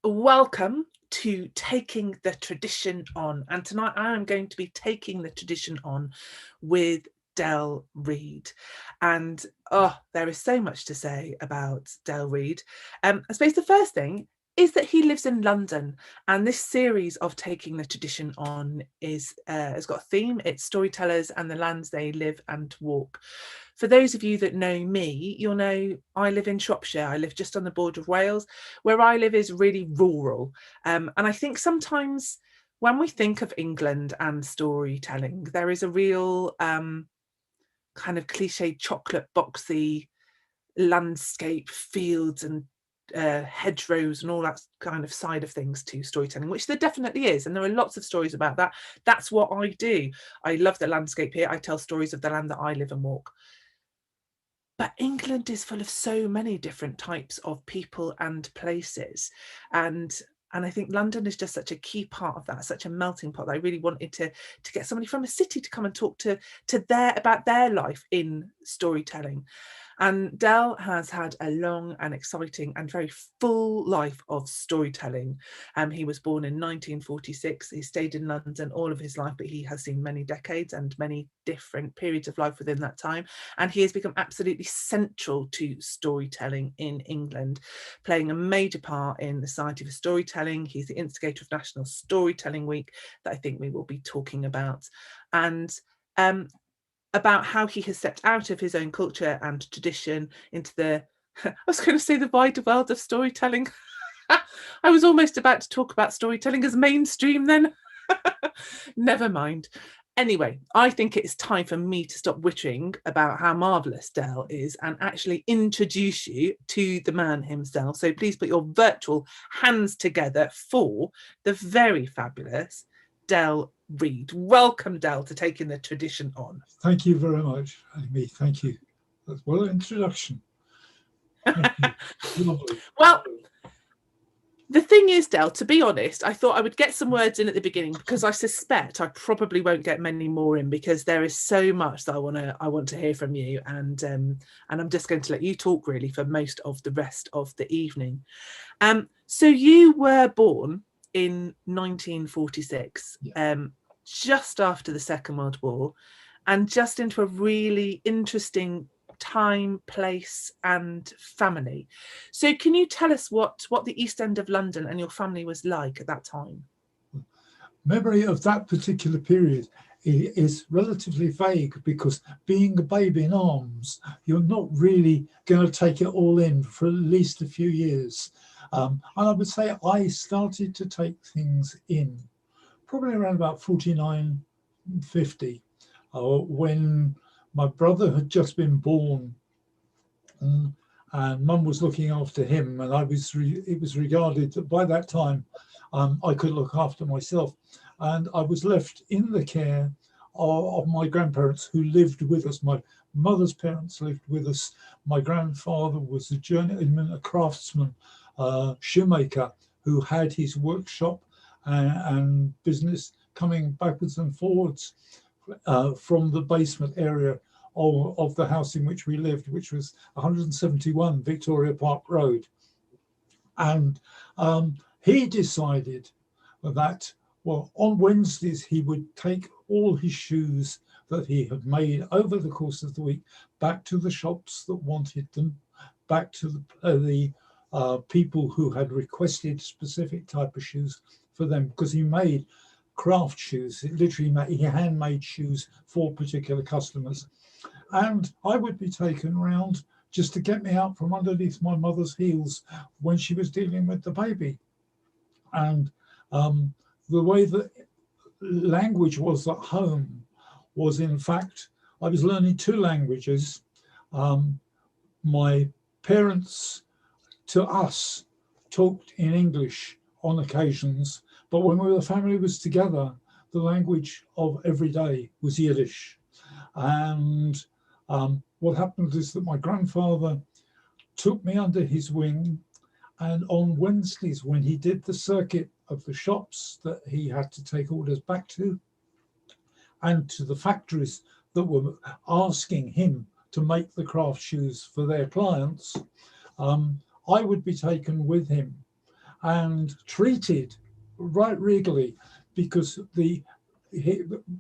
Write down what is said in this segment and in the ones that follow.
Welcome to Taking the Tradition On. And tonight I am going to be taking the tradition on with Del Reid. And there is so much to say about Del Reid. I suppose the first thing is that he lives in London, and this series of Taking the Tradition On has got a theme. It's storytellers and the lands they live and walk. For those of you that know me, you'll know I live in Shropshire. I live just on the border of Wales. Where I live is really rural. And I think sometimes when we think of England and storytelling, there is a real kind of cliche chocolate boxy landscape, fields and hedgerows and all that kind of side of things to storytelling, which there definitely is, and there are lots of stories about that. That's what I do. I love the landscape here. I tell stories of the land that I live and walk. But England is full of so many different types of people and places, and I think London is just such a key part of that, such a melting pot that I really wanted to get somebody from a city to come and talk to about their life in storytelling. And Del has had a long and exciting and very full life of storytelling. He was born in 1946. He stayed in London all of his life, but he has seen many decades and many different periods of life within that time. And he has become absolutely central to storytelling in England, playing a major part in the Society for Storytelling. He's the instigator of National Storytelling Week that I think we will be talking about. And about how he has stepped out of his own culture and tradition into the, I was going to say the wider world of storytelling. I was almost about to talk about storytelling as mainstream then. Never mind. Anyway, I think it's time for me to stop wittering about how marvellous Del is and actually introduce you to the man himself. So please put your virtual hands together for the very fabulous Del Reid. Welcome, Del, to Taking the Tradition On. Thank you very much, Amy. Thank you. That's well introduction. Lovely. Well, the thing is, Del, to be honest, I thought I would get some words in at the beginning because I suspect I probably won't get many more in because there is so much that I want to hear from you, and I'm just going to let you talk really for most of the rest of the evening. So you were born in 1946, just after the Second World War, and just into a really interesting time, place and family. So can you tell us what the East End of London and your family was like at that time? Memory of that particular period is relatively vague because being a baby in arms, you're not really going to take it all in for at least a few years. And I would say I started to take things in probably around about 49, 50, when my brother had just been born, and Mum was looking after him, and it was regarded that by that time I could look after myself, and I was left in the care of my grandparents who lived with us. My mother's parents lived with us. My grandfather was a journeyman, a craftsman, shoemaker who had his workshop and business coming backwards and forwards from the basement area of the house in which we lived, which was 171 Victoria Park Road. And he decided that, well, on Wednesdays, he would take all his shoes that he had made over the course of the week back to the shops that wanted them, back to the people who had requested specific type of shoes for them, because he made craft shoes. He handmade shoes for particular customers. And I would be taken around just to get me out from underneath my mother's heels when she was dealing with the baby. And the way that language was at home was, in fact, I was learning two languages. My parents, to us, talked in English on occasions, but when the family was together, the language of every day was Yiddish. And what happened is that my grandfather took me under his wing, and on Wednesdays, when he did the circuit of the shops that he had to take orders back to, and to the factories that were asking him to make the craft shoes for their clients, I would be taken with him. and treated right regally, because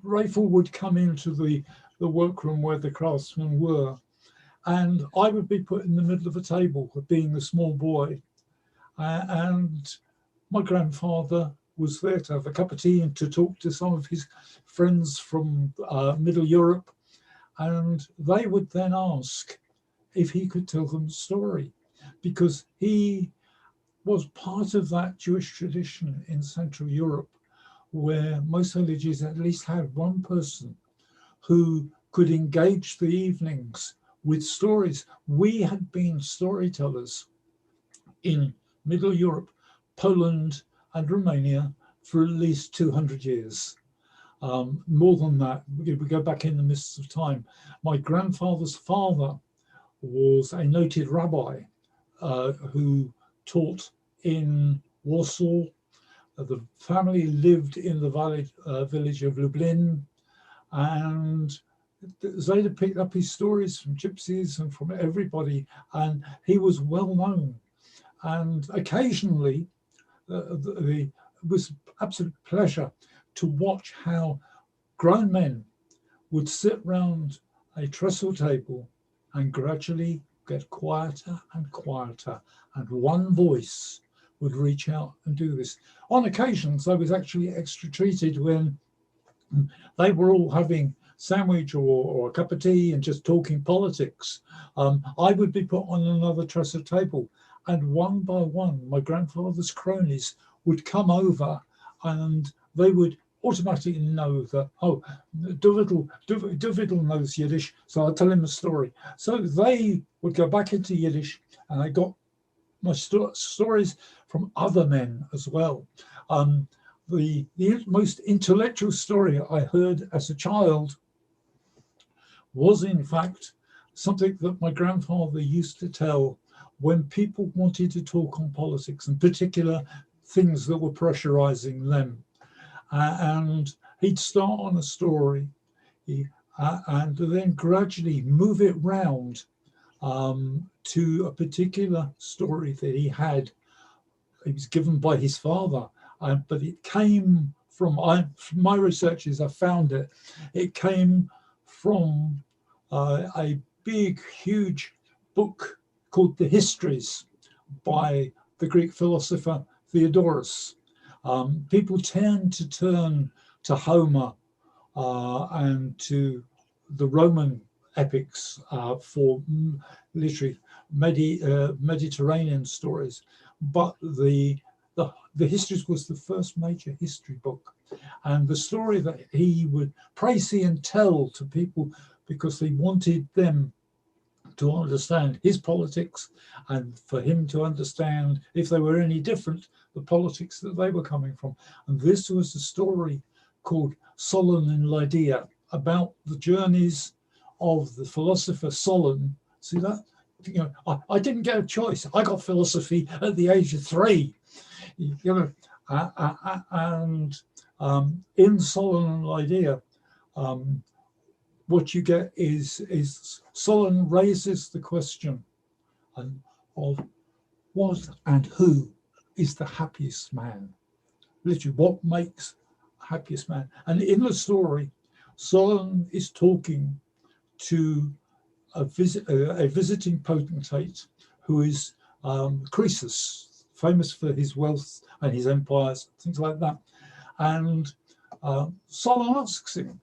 Rifle would come into the workroom where the craftsmen were, and I would be put in the middle of a table, being a small boy, and my grandfather was there to have a cup of tea and to talk to some of his friends from Middle Europe, and they would then ask if he could tell them a story, because he was part of that Jewish tradition in Central Europe, where most villages at least had one person who could engage the evenings with stories. We had been storytellers in Middle Europe, Poland and Romania for at least 200 years. More than that, we go back in the mists of time. My grandfather's father was a noted rabbi who taught in Warsaw. The family lived in the village of Lublin, and Zeta picked up his stories from gypsies and from everybody, and he was well known. And occasionally, it was absolute pleasure to watch how grown men would sit round a trestle table and gradually get quieter and quieter, and one voice would reach out and do this. On occasions, I was actually extra treated when they were all having sandwich or a cup of tea and just talking politics. I would be put on another trestle table, and one by one, my grandfather's cronies would come over, and they would automatically know that, oh, Dovidel knows Yiddish, so I'll tell him a story. So they would go back into Yiddish, and I got my stories from other men as well. The most intellectual story I heard as a child was, in fact, something that my grandfather used to tell when people wanted to talk on politics, in particular things that were pressurizing them. And he'd start on a story and then gradually move it round to a particular story that he had. It was given by his father, but it came from my researches. I found it came from a big, huge book called The Histories by the Greek philosopher Theodorus. People tend to turn to Homer and to the Roman epics for literally Mediterranean stories, but the Histories was the first major history book, and the story that he would praise and tell to people because he wanted them to understand his politics, and for him to understand, if they were any different, the politics that they were coming from. And this was a story called Solon and Lydia, about the journeys of the philosopher Solon. See that? You know, I didn't get a choice. I got philosophy at the age of 3. You know, and in Solon and Lydia, what you get is Solon raises the question of what and who is the happiest man. Literally, what makes a happiest man? And in the story, Solon is talking to a visiting potentate who is Croesus, famous for his wealth and his empires, things like that. And Solon asks him,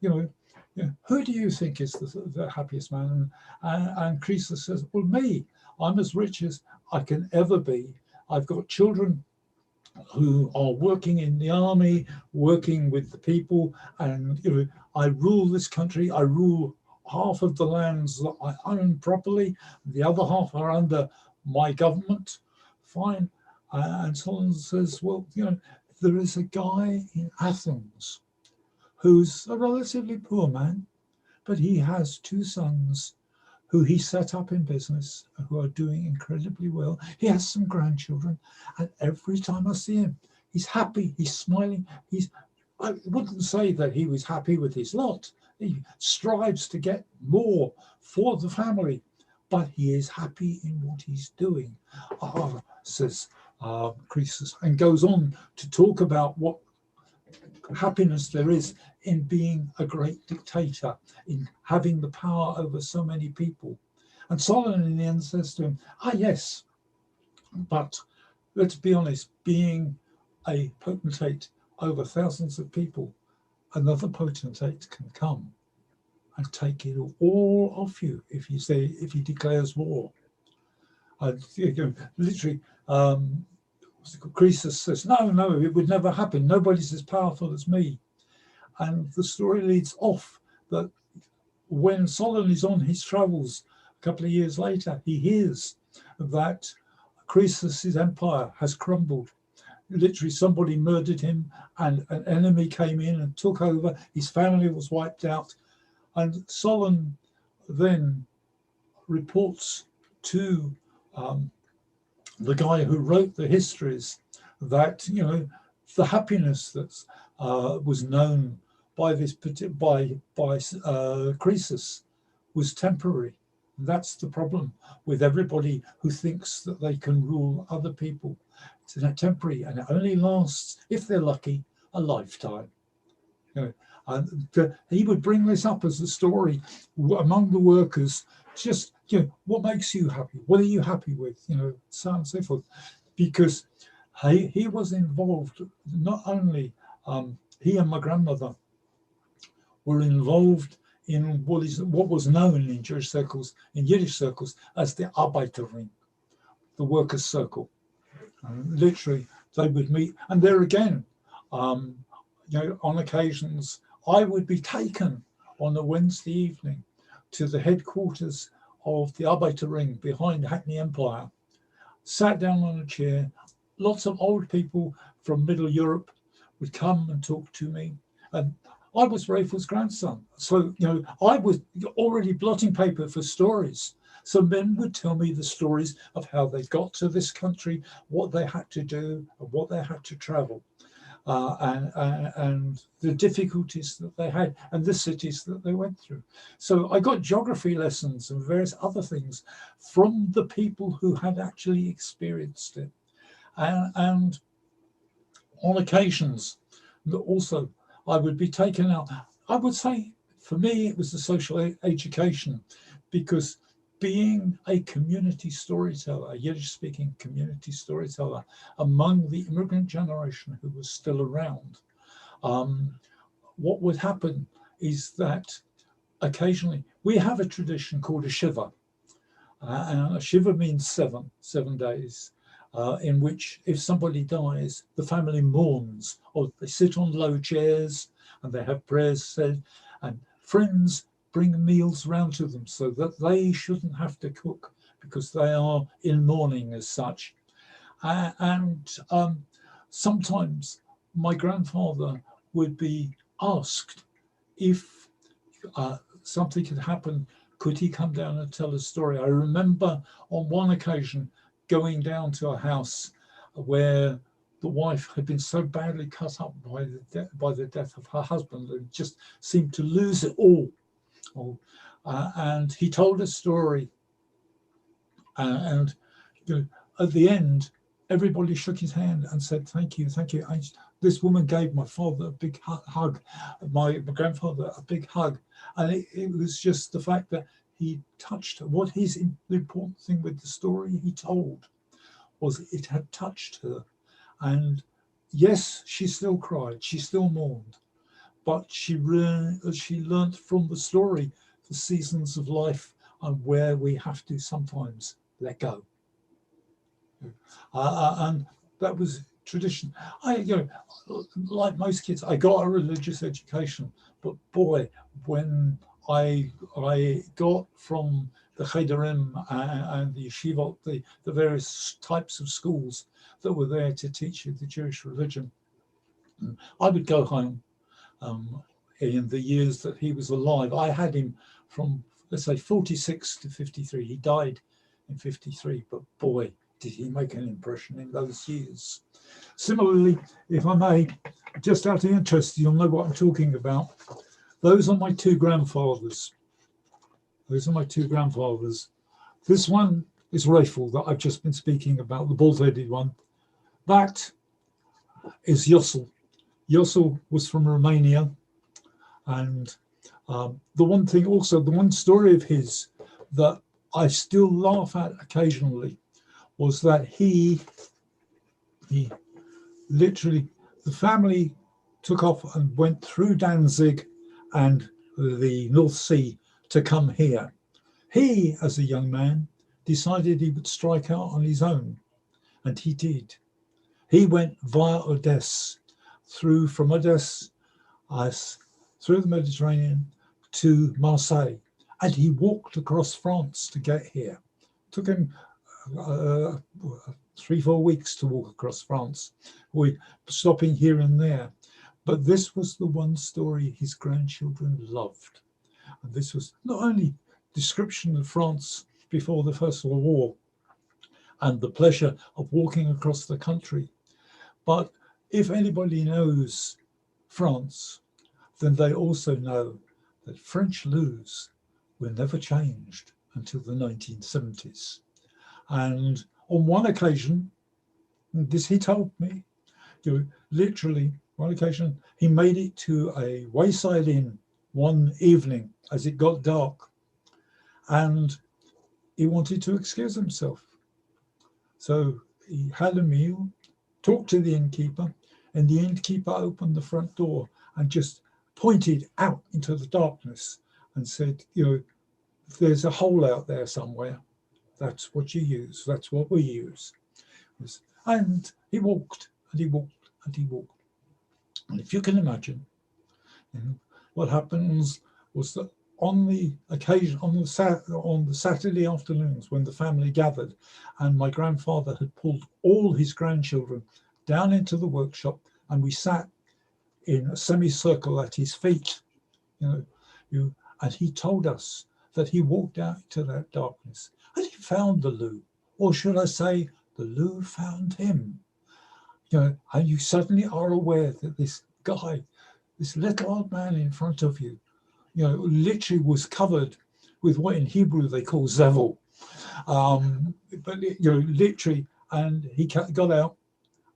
who do you think is the happiest man? And Croesus says, well, me. I'm as rich as I can ever be. I've got children who are working in the army, working with the people, and I rule this country. I rule half of the lands that I own properly. The other half are under my government. Fine. And Solon says, well, there is a guy in Athens who's a relatively poor man, but he has 2 sons who he set up in business, who are doing incredibly well. He has some grandchildren, and every time I see him, he's happy, he's smiling. I wouldn't say that he was happy with his lot. He strives to get more for the family, but he is happy in what he's doing. Says Croesus, and goes on to talk about what happiness there is in being a great dictator, in having the power over so many people. And Solomon in the end says to him, yes, but let's be honest, being a potentate over thousands of people, another potentate can come and take it all off you if he declares war. Literally, Croesus says, no, it would never happen. Nobody's as powerful as me. And the story leads off that when Solomon is on his travels a couple of years later, he hears that Croesus's empire has crumbled. Literally, somebody murdered him and an enemy came in and took over. His family was wiped out. And Solomon then reports to the guy who wrote the histories that, the happiness that was known by Croesus was temporary. And that's the problem with everybody who thinks that they can rule other people. It's temporary, and it only lasts, if they're lucky, a lifetime. And he would bring this up as a story among the workers. Just, what makes you happy? What are you happy with? So on and so forth. Because he was involved, not only he and my grandmother were involved in what was known in Jewish circles, in Yiddish circles, as the Arbeiterring, the workers' circle. Literally, they would meet, and there again, on occasions, I would be taken on a Wednesday evening to the headquarters of the Arbeiterring behind Hackney Empire, sat down on a chair. Lots of old people from Middle Europe would come and talk to me. And I was Raphael's grandson. So, I was already blotting paper for stories. So men would tell me the stories of how they got to this country, what they had to do, and what they had to travel, and the difficulties that they had, and the cities that they went through. So I got geography lessons and various other things from the people who had actually experienced it. And on occasions, also, I would be taken out. I would say, for me, it was the social education, because being a community storyteller, a Yiddish-speaking community storyteller among the immigrant generation who was still around, what would happen is that occasionally we have a tradition called a shiva. And a shiva means 7 days, in which if somebody dies, the family mourns, or they sit on low chairs and they have prayers said, and friends bring meals round to them so that they shouldn't have to cook because they are in mourning as such. And sometimes my grandfather would be asked if something had happened, could he come down and tell a story? I remember on one occasion going down to a house where the wife had been so badly cut up by the death of her husband and just seemed to lose it all. And he told a story, and at the end, everybody shook his hand and said, thank you. This woman gave my father a big hug, my grandfather a big hug. And it was just the fact that he touched her. The important thing with the story he told was it had touched her. And yes, she still cried, she still mourned, but she learnt from the story the seasons of life and where we have to sometimes let go. And that was tradition. Like most kids, I got a religious education, but boy, when I got from the Chederim and the yeshivot, the various types of schools that were there to teach you the Jewish religion, I would go home in the years that he was alive. I had him from, let's say, 46 to 53. He died in 53, but boy, did he make an impression in those years. Similarly, if I may, just out of interest, you'll know what I'm talking about. Those are my two grandfathers. This one is Raphael that I've just been speaking about, the bald-headed one. That is Yossel. Yossel was from Romania, and the one thing also, the one story of his that I still laugh at occasionally was that he literally, the family took off and went through Danzig and the North Sea to come here. He, as a young man, decided he would strike out on his own, and he did. He went via Odessa, from Odessa, through the Mediterranean to Marseille, and he walked across France to get here. It took him 3-4 weeks to walk across France, stopping here and there. But this was the one story his grandchildren loved. And this was not only description of France before the First World War and the pleasure of walking across the country, but if anybody knows France, then they also know that French loos were never changed until the 1970s. And on one occasion, this he told me, literally one occasion, he made it to a wayside inn one evening as it got dark, and he wanted to excuse himself. So he had a meal, talked to the innkeeper, and the innkeeper opened the front door and just pointed out into the darkness and said, there's a hole out there somewhere. That's what you use. That's what we use. And he walked and he walked and he walked. And if you can imagine, what happens was that on the occasion, on the Saturday afternoons when the family gathered, and my grandfather had pulled all his grandchildren down into the workshop, and we sat in a semicircle at his feet, and he told us that he walked out into that darkness and he found the loo, or should I say, the loo found him. And you suddenly are aware that this guy, this little old man in front of you, literally was covered with what in Hebrew they call zevel. But literally, and he got out,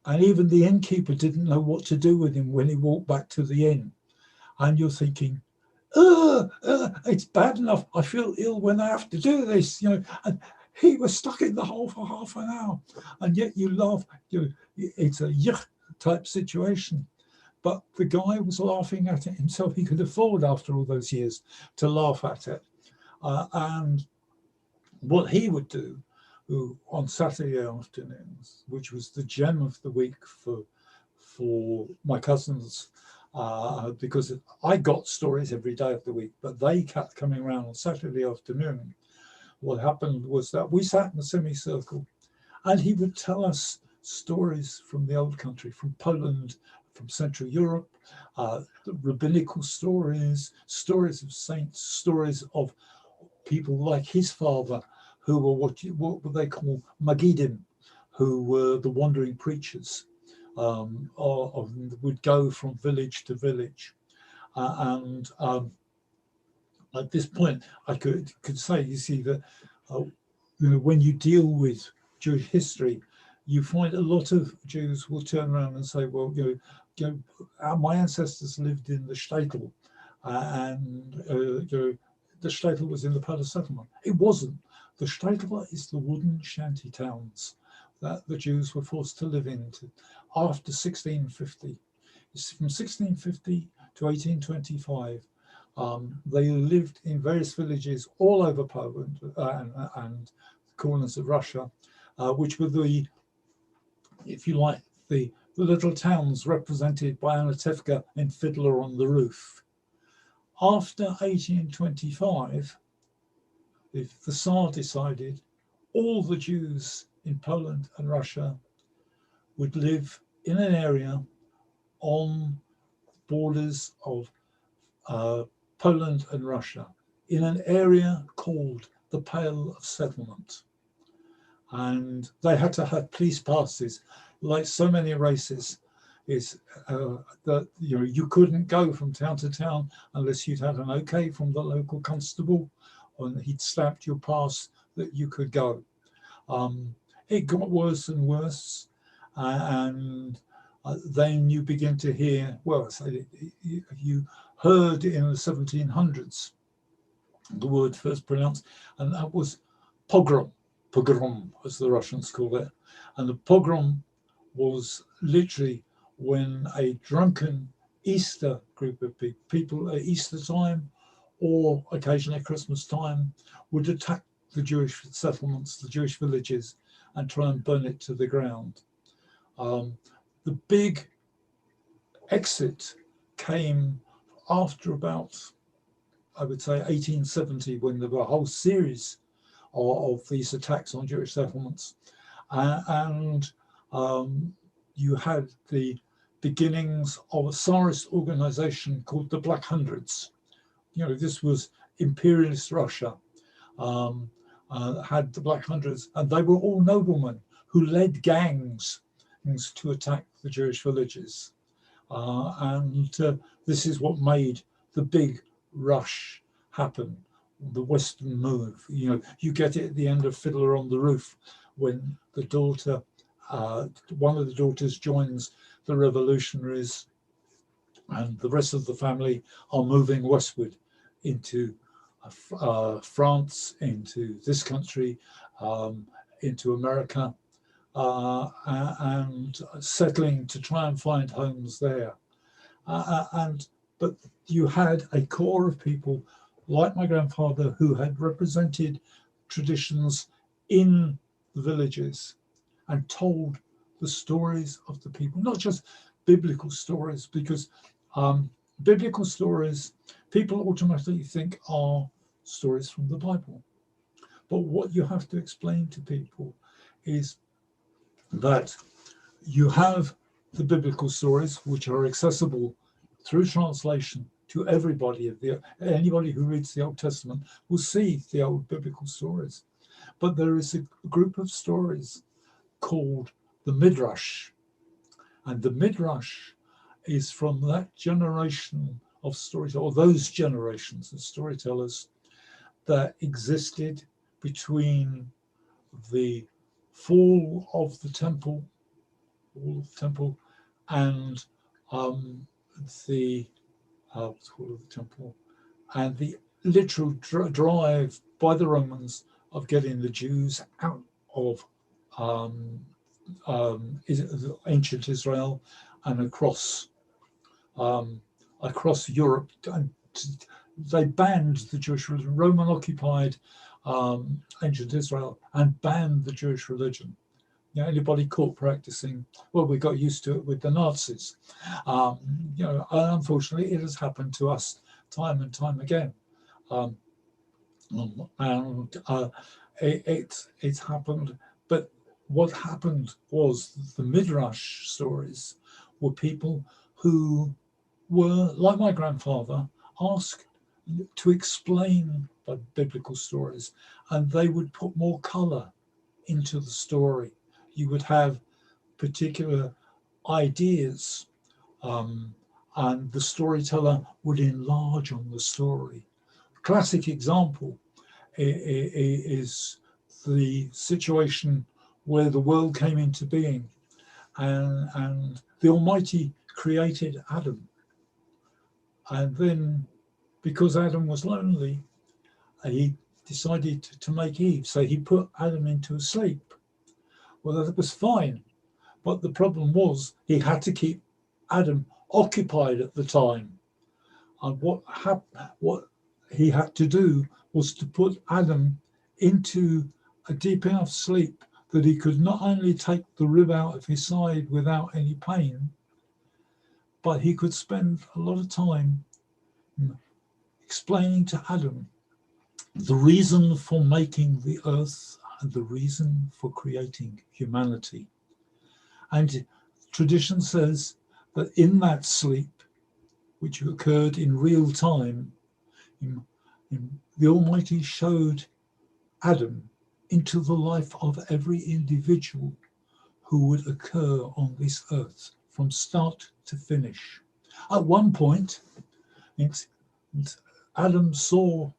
and even the innkeeper didn't know what to do with him when he walked back to the inn. And you're thinking, it's bad enough. I feel ill when I have to do this, And he was stuck in the hole for half an hour, and yet you laugh. It's a yuck type situation. But the guy was laughing at it himself. He could afford, after all those years, to laugh at it. And what he would do on Saturday afternoons, which was the gem of the week for my cousins, because I got stories every day of the week, but they kept coming around on Saturday afternoon. What happened was that we sat in a semicircle, and he would tell us stories from the old country, from Poland, from Central Europe, rabbinical stories, stories of saints, stories of people like his father, who were what they call Magidim, who were the wandering preachers, would go from village to village. And at this point, I could say, you see, that when you deal with Jewish history, you find a lot of Jews will turn around and say, well, my ancestors lived in the shtetl, and the shtetl was in the part of settlement. It wasn't. The shtetl is the wooden shanty towns that the Jews were forced to live in after 1650. It's from 1650 to 1825. They lived in various villages all over Poland and corners of Russia, which were the, if you like, the little towns represented by Anatevka and Fiddler on the Roof. After 1825, if the Tsar decided, all the Jews in Poland and Russia would live in an area on borders of Poland and Russia, in an area called the Pale of Settlement. And they had to have police passes, like so many races, is that you couldn't go from town to town unless you'd had an okay from the local constable, and he'd stamped your pass that you could go. It got worse and worse, and then you begin to hear, well, you heard in the 1700s the word first pronounced, and that was pogrom, as the Russians call it. And the pogrom was literally when a drunken Easter group of people at Easter time, or occasionally at Christmas time, would attack the Jewish settlements, the Jewish villages, and try and burn it to the ground. The big exit came after about, I would say, 1870, when there were a whole series of these attacks on Jewish settlements. And you had the beginnings of a Tsarist organization called the Black Hundreds. You know, this was imperialist Russia, had the Black Hundreds, and they were all noblemen who led gangs to attack the Jewish villages. And this is what made the big rush happen, the Western move. You know, you get it at the end of Fiddler on the Roof, when the daughter, one of the daughters joins the revolutionaries, and the rest of the family are moving westward into France, into this country, into America, and settling to try and find homes there. But you had a core of people like my grandfather who had represented traditions in the villages and told the stories of the people, not just biblical stories, because biblical stories, people automatically think are stories from the Bible. But what you have to explain to people is that you have the biblical stories, which are accessible through translation to everybody. Anybody who reads the Old Testament will see the old biblical stories. But there is a group of stories called the Midrash. And the Midrash is from that generation of storytellers, or those generations of storytellers that existed between the fall of the temple, and the temple, and the literal drive by the Romans of getting the Jews out of ancient Israel and across Europe. And they banned the Jewish religion. Roman occupied ancient Israel and banned the Jewish religion. You know, anybody caught practicing, well, we got used to it with the Nazis. You know, unfortunately, it has happened to us time and time again. It's happened. But what happened was the Midrash stories were people who were, like my grandfather, asked to explain biblical stories, and they would put more color into the story. You would have particular ideas, and the storyteller would enlarge on the story. Classic example is the situation where the world came into being, and the Almighty created Adam. And then, because Adam was lonely, he decided to make Eve. So he put Adam into a sleep. Well, that was fine. But the problem was he had to keep Adam occupied at the time. And what he had to do was to put Adam into a deep enough sleep that he could not only take the rib out of his side without any pain, but he could spend a lot of time explaining to Adam the reason for making the earth and the reason for creating humanity. And tradition says that in that sleep, which occurred in real time, the Almighty showed Adam into the life of every individual who would occur on this earth from start to finish. At one point, Adam saw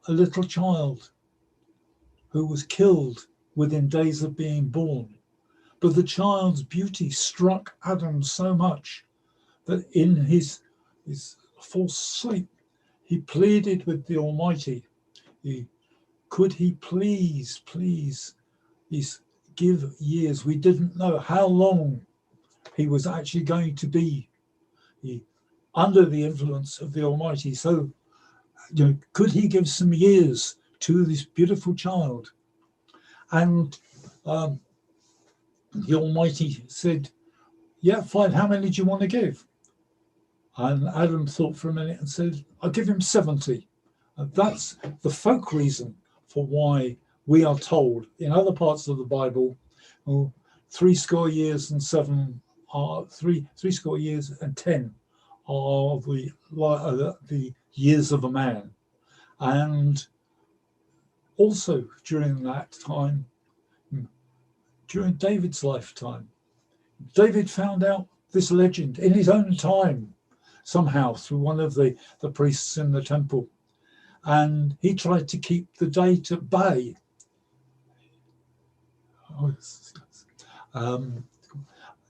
a little child who was killed within days of being born. But the child's beauty struck Adam so much that in his false sleep, he pleaded with the Almighty. Could he please give years? We didn't know how long he was actually going to be under the influence of the Almighty. So, could he give some years to this beautiful child? And the Almighty said, yeah, fine, how many do you want to give? And Adam thought for a minute and said, I'll give him 70. And that's the folk reason for why we are told in other parts of the Bible, 70 years and 7 are 70 years and 10 are the years of a man. And also during that time, during David's lifetime, David found out this legend in his own time, somehow through one of the priests in the temple. And he tried to keep the date at bay.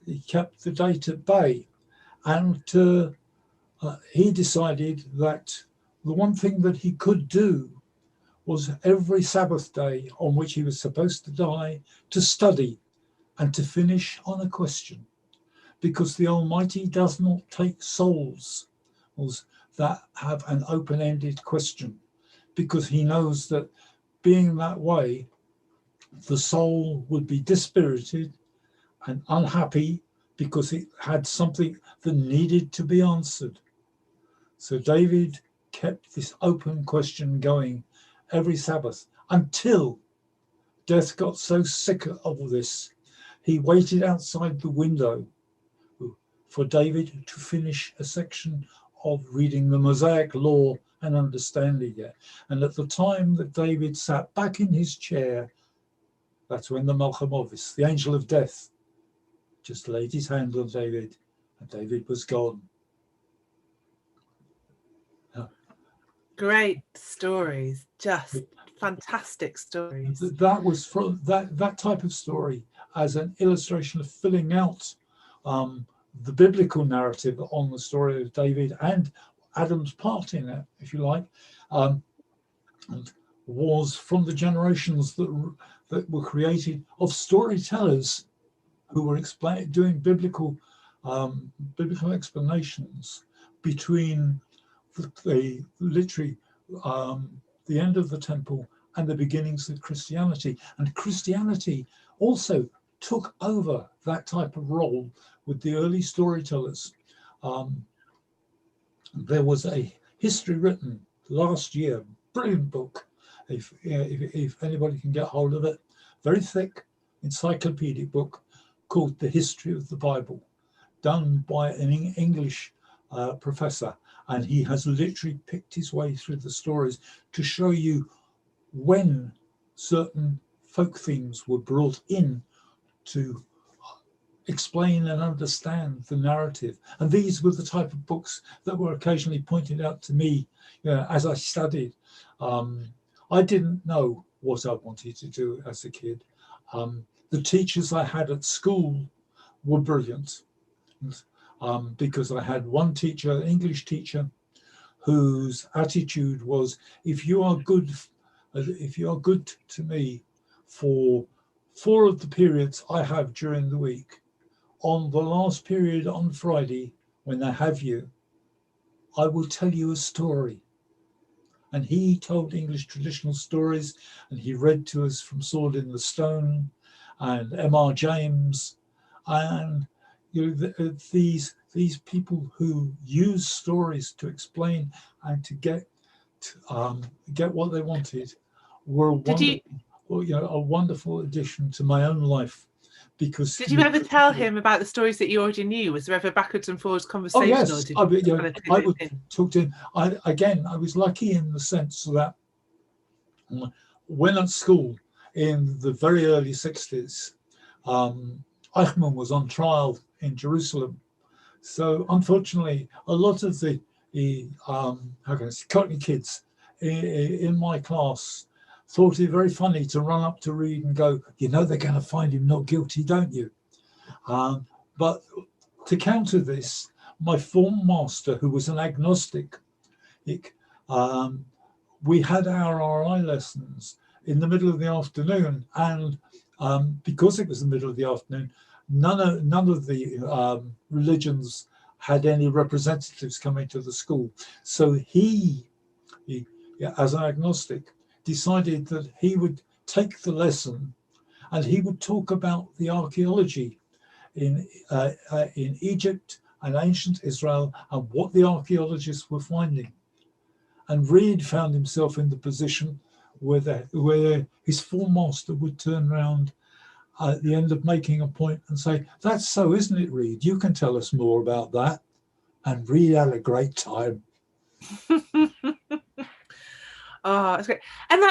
He kept the date at bay. And he decided that the one thing that he could do was every Sabbath day on which he was supposed to die, to study and to finish on a question. Because the Almighty does not take souls that have an open-ended question, because he knows that being that way, the soul would be dispirited and unhappy because it had something that needed to be answered. So David kept this open question going every Sabbath until death got so sick of this, he waited outside the window for David to finish a section of reading the Mosaic law and understanding it. And at the time that David sat back in his chair, that's when the Malchamovis, the angel of death, just laid his hand on David, and David was gone. Great stories, just fantastic stories. That was from that type of story as an illustration of filling out the biblical narrative on the story of David and Adam's part in it, if you like, and was from the generations that were created of storytellers who were doing biblical explanations between the literally the end of the temple and the beginnings of Christianity. And Christianity also took over that type of role with the early storytellers. There was a history written last year, brilliant book, if anybody can get hold of it, very thick encyclopedic book called The History of the Bible, done by an English professor. And he has literally picked his way through the stories to show you when certain folk themes were brought in to explain and understand the narrative. And these were the type of books that were occasionally pointed out to me as I studied. I didn't know what I wanted to do as a kid. The teachers I had at school were brilliant. Because I had one teacher, an English teacher, whose attitude was, if you are good to me for 4 of the periods I have during the week, on the last period on Friday, when I have you, I will tell you a story. And he told English traditional stories, and he read to us from Sword in the Stone and M.R. James, and these people who use stories to explain and to get what they wanted were a wonderful addition to my own life. Because did you ever tell him about the stories that you already knew? Was there ever backwards and forwards conversation? Oh yes, I would talk to him. I was lucky in the sense that when at school in the very early 60s, Eichmann was on trial in Jerusalem. So unfortunately, a lot of the Cockney kids in my class thought it very funny to run up to Reid and go, they're going to find him not guilty, don't you? But to counter this, my form master, who was an agnostic, we had our RI lessons in the middle of the afternoon, and because it was the middle of the afternoon, none of the religions had any representatives coming to the school. So he, as an agnostic, decided that he would take the lesson and he would talk about the archaeology in Egypt and ancient Israel and what the archaeologists were finding. And Reid found himself in the position where his form master would turn around at the end of making a point and say, "That's so, isn't it, Reid? You can tell us more about that." And Reid had a great time. Oh, it's great. And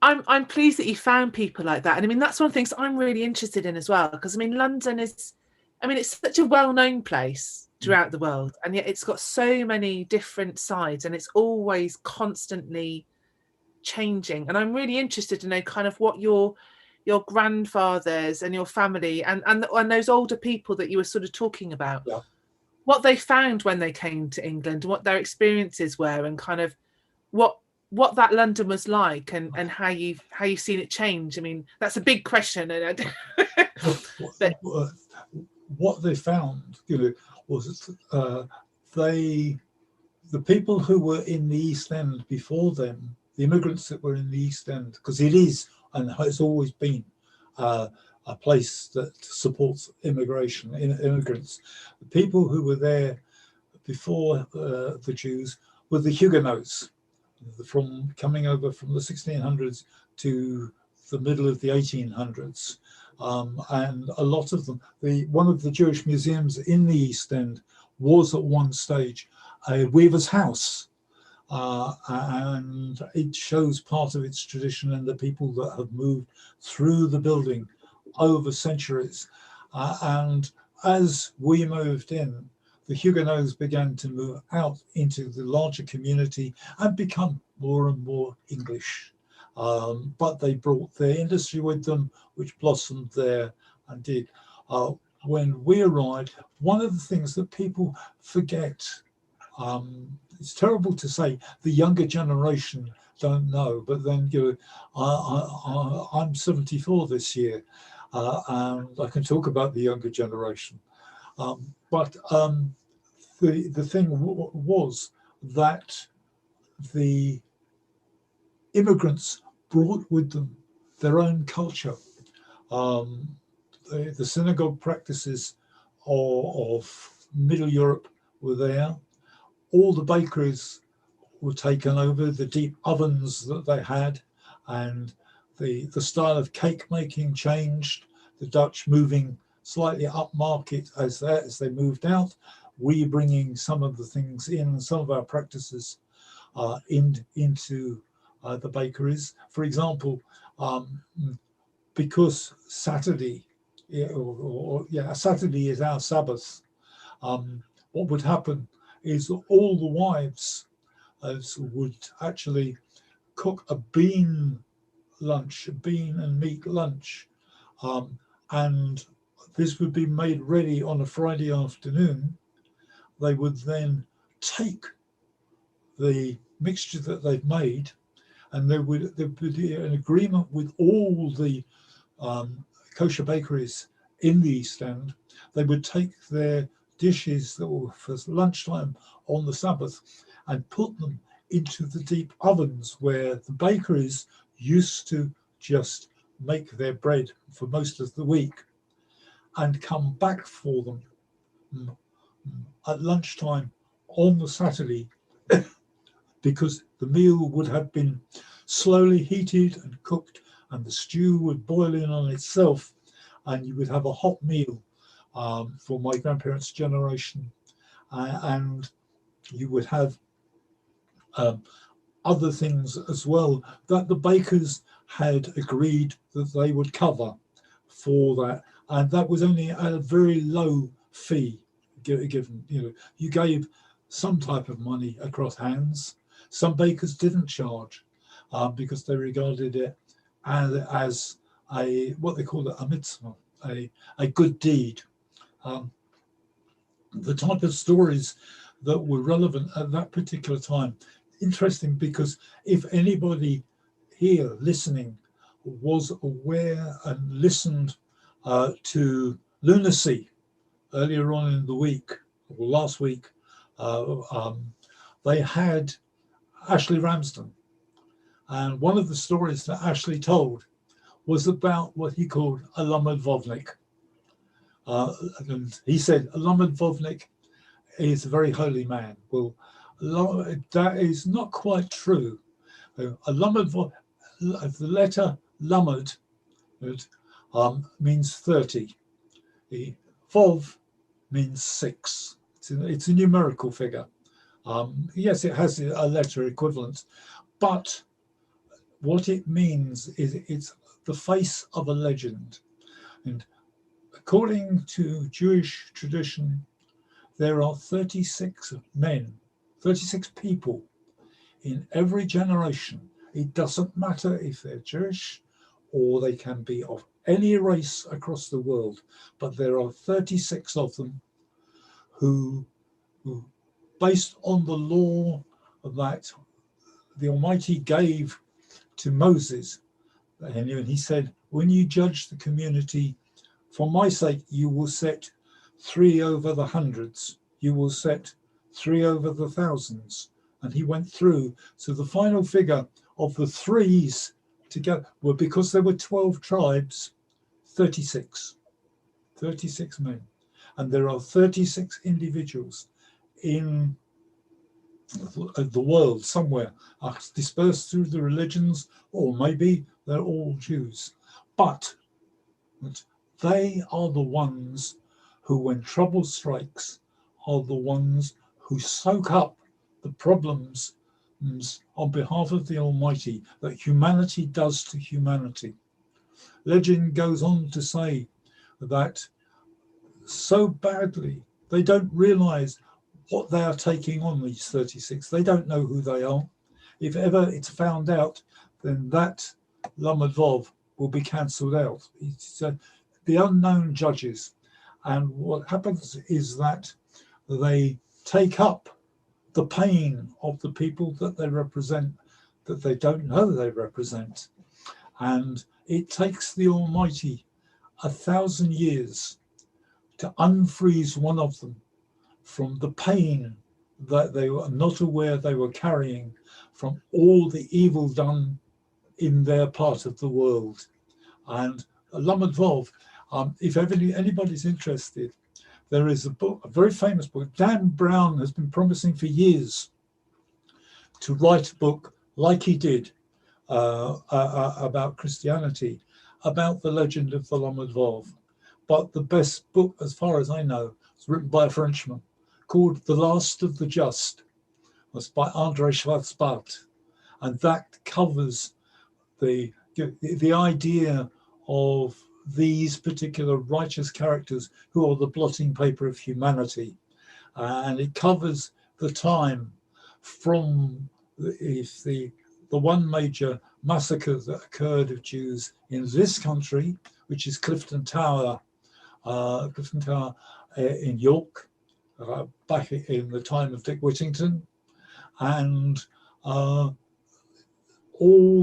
I'm pleased that you found people like that. And I mean, that's one of the things I'm really interested in as well, because I mean, London is, I mean, it's such a well-known place throughout the world, and yet it's got so many different sides, and it's always constantly changing. And I'm really interested to know kind of what your grandfathers and your family and those older people that you were sort of talking about, what they found when they came to England, what their experiences were, and kind of what that London was like, and how you've seen it change. I mean, that's a big question. And what they found, was the people who were in the East End before them, the immigrants that were in the East End, because it is and has always been a place that supports immigrants. The people who were there before the Jews were the Huguenots, from coming over from the 1600s to the middle of the 1800s. And a lot of them, one of the Jewish museums in the East End was at one stage a weaver's house. And it shows part of its tradition and the people that have moved through the building over centuries. And as we moved in, the Huguenots began to move out into the larger community and become more and more English. But they brought their industry with them, which blossomed there and did. When we arrived, one of the things that people forget, it's terrible to say, the younger generation don't know, but then I'm 74 this year, and I can talk about the younger generation. But the thing was that the immigrants brought with them their own culture. The synagogue practices of Middle Europe were there. All the bakeries were taken over, the deep ovens that they had, and the style of cake making changed. The Dutch moving slightly upmarket as they moved out. We bringing some of the things in, some of our practices into the bakeries. For example, because Saturday, Saturday is our Sabbath. What would happen is all the wives would actually cook a bean and meat lunch, and this would be made ready on a Friday afternoon. They would then take the mixture that they've made, and there would be an agreement with all the kosher bakeries in the East End. They would take their dishes that were for lunchtime on the Sabbath and put them into the deep ovens where the bakeries used to just make their bread for most of the week, and come back for them at lunchtime on the Saturday, because the meal would have been slowly heated and cooked, and the stew would boil in on itself, and you would have a hot meal for my grandparents' generation. And you would have other things as well that the bakers had agreed that they would cover for that. And that was only at a very low fee given. You gave some type of money across hands. Some bakers didn't charge because they regarded it as what they call a mitzvah, a good deed. The type of stories that were relevant at that particular time. Interesting, because if anybody here listening was aware and listened to Lunacy earlier on in the week, or last week, they had Ashley Ramsden. And one of the stories that Ashley told was about what he called a Lamed Vovnik. And he said a Lamed Vovnik is a very holy man. Well, that is not quite true. A Lamed the letter Lamed means 30. Vov means 6. It's a numerical figure. Yes, it has a letter equivalent, but what it means is it's the face of a legend. And according to Jewish tradition, there are 36 men, 36 people in every generation. It doesn't matter if they're Jewish or they can be of any race across the world, but there are 36 of them who based on the law that the Almighty gave to Moses, and he said, when you judge the community, for my sake, you will set 3 over the hundreds, you will set 3 over the thousands. And he went through. So the final figure of the threes together were, because there were 12 tribes, 36 men. And there are 36 individuals in the world somewhere, dispersed through the religions, or maybe they're all Jews. But they are the ones who, when trouble strikes, are the ones who soak up the problems on behalf of the Almighty that humanity does to humanity. Legend goes on to say that so badly they don't realize what they are taking on, these 36. They don't know who they are. If ever it's found out, then that Lamed Vov will be cancelled out. It's the unknown judges. And what happens is that they take up the pain of the people that they represent, that they don't know they represent. And it takes the Almighty 1,000 years to unfreeze one of them from the pain that they were not aware they were carrying from all the evil done in their part of the world. And Lamed Vov, if anybody's interested, there is a book, a very famous book. Dan Brown has been promising for years to write a book like he did about Christianity, about the legend of the Lamed Vov. But the best book, as far as I know, is written by a Frenchman called The Last of the Just. It's by André Schwarzbart. And that covers the idea of these particular righteous characters who are the blotting paper of humanity. And it covers the time from the one major massacre that occurred of Jews in this country, which is Clifton Tower in York, back in the time of Dick Whittington, and all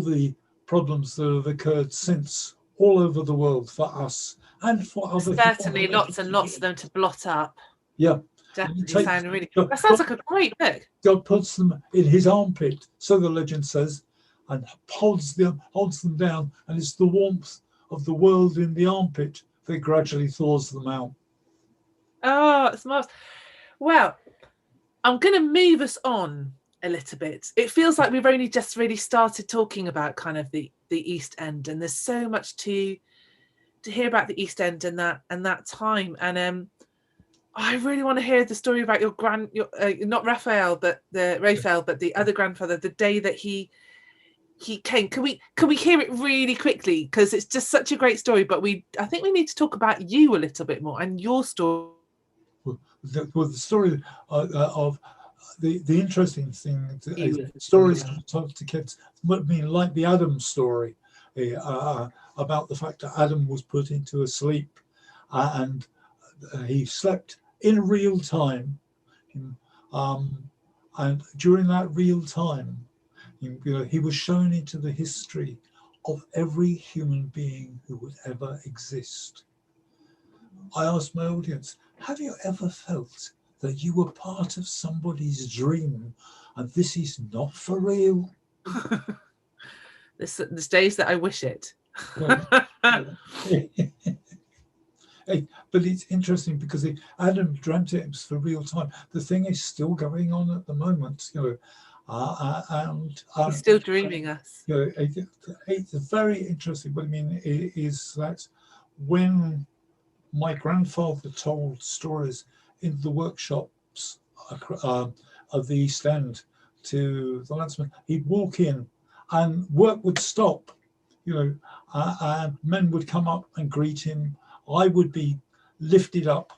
the problems that have occurred since all over the world for us and for other certainly lots and lots of them to blot up. Yeah, definitely sound really good. That sounds like a great book. God puts them in his armpit, so the legend says, and holds them down, and it's the warmth of the world in the armpit that gradually thaws them out. Oh, it's marvelous. Well, I'm going to move us on a little bit. It feels like we've only just really started talking about kind of the East End, and there's so much to hear about the East End and that time. And I really want to hear the story about your not Raphael, but the other grandfather. The day that he came. Can we hear it really quickly, because it's just such a great story? But I think we need to talk about you a little bit more and your story. Well, the story of the interesting thing is stories told to kids. I mean, like the Adam story about the fact that Adam was put into a sleep and he slept in real time. And during that real time, he was shown into the history of every human being who would ever exist. I asked my audience, have you ever felt that you were part of somebody's dream and this is not for real? There's days that I wish it. Hey, but it's interesting because if Adam dreamt it was for real time, the thing is still going on at the moment, and He's still dreaming us. It's very interesting. But I mean, is that when my grandfather told stories in the workshops of the East End to the landsmen, he'd walk in and work would stop, and men would come up and greet him. I would be lifted up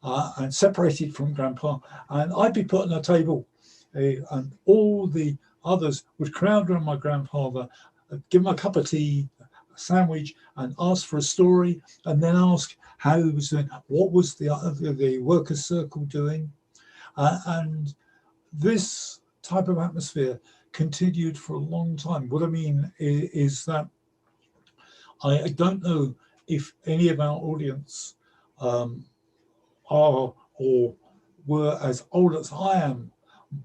and separated from Grandpa, and I'd be put on a table, and all the others would crowd around my grandfather, give him a cup of tea, a sandwich, and ask for a story, and then ask how he was doing, what was the workers' circle doing, and this type of atmosphere continued for a long time. What I mean is that I don't know if any of our audience are or were as old as I am,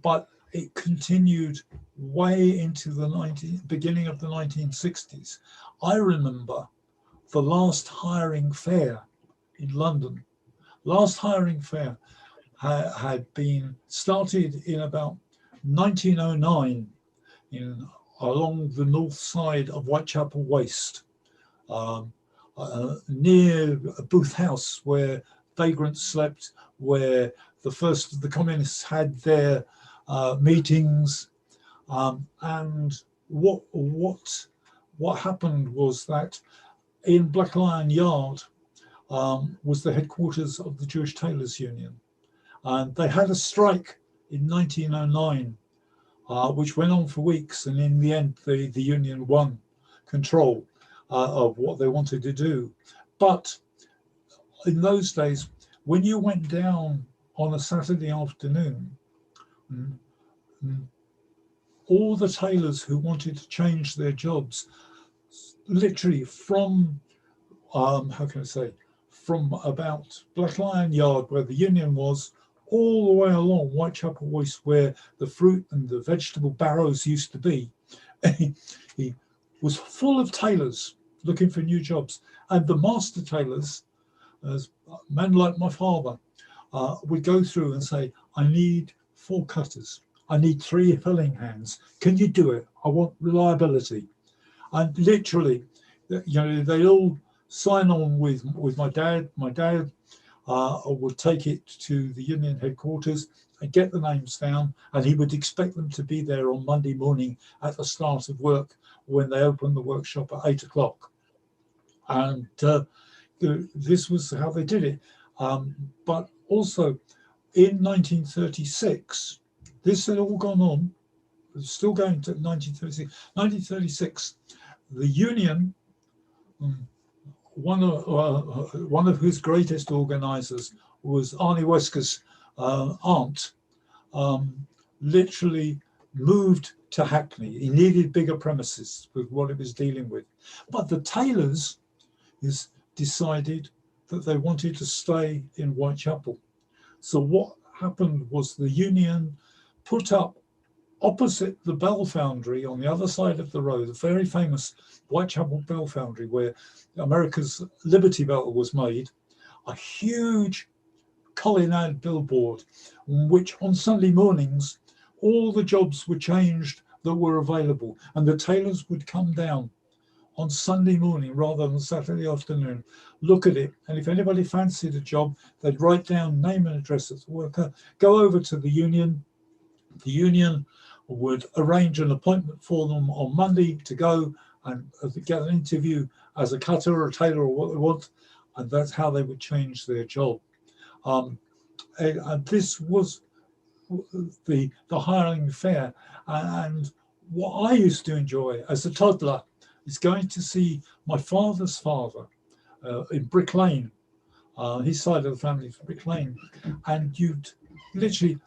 but it continued way into the beginning of the 1960s. I remember the last hiring fair in London. Last hiring fair had been started in about 1909 along the north side of Whitechapel Waste, near Booth House, where vagrants slept, where the first of the communists had their meetings, and what happened was that in Black Lion Yard was the headquarters of the Jewish Tailors Union, and they had a strike in 1909, which went on for weeks, and in the end the union won control of what they wanted to do. But in those days, when you went down on a Saturday afternoon, all the tailors who wanted to change their jobs, literally from from about Black Lion Yard, where the union was, all the way along Whitechapel Waste, where the fruit and the vegetable barrows used to be, he was full of tailors looking for new jobs. And the master tailors, as men like my father, would go through and say, I need 4 cutters. I need 3 filling hands. Can you do it? I want reliability. And literally, they all sign on with my dad. My dad would take it to the union headquarters and get the names down, and he would expect them to be there on Monday morning at the start of work when they opened the workshop at 8 o'clock. And this was how they did it. But also in 1936, this had all gone on, still going to 1936. 1936, the union, one of whose greatest organisers was Arnie Wesker's aunt, literally moved to Hackney. He needed bigger premises with what it was dealing with. But the tailors decided that they wanted to stay in Whitechapel. So what happened was the union put up opposite the Bell Foundry on the other side of the road, a very famous Whitechapel Bell Foundry where America's Liberty Bell was made, a huge colonnade billboard, which on Sunday mornings, all the jobs were changed that were available, and the tailors would come down on Sunday morning rather than Saturday afternoon, look at it, and if anybody fancied a job, they'd write down name and address of the worker, go over to the union. The union would arrange an appointment for them on Monday to go and get an interview as a cutter or a tailor or what they want, and that's how they would change their job. And this was the hiring fair. And what I used to enjoy as a toddler is going to see my father's father in Brick Lane, his side of the family from Brick Lane, and you'd literally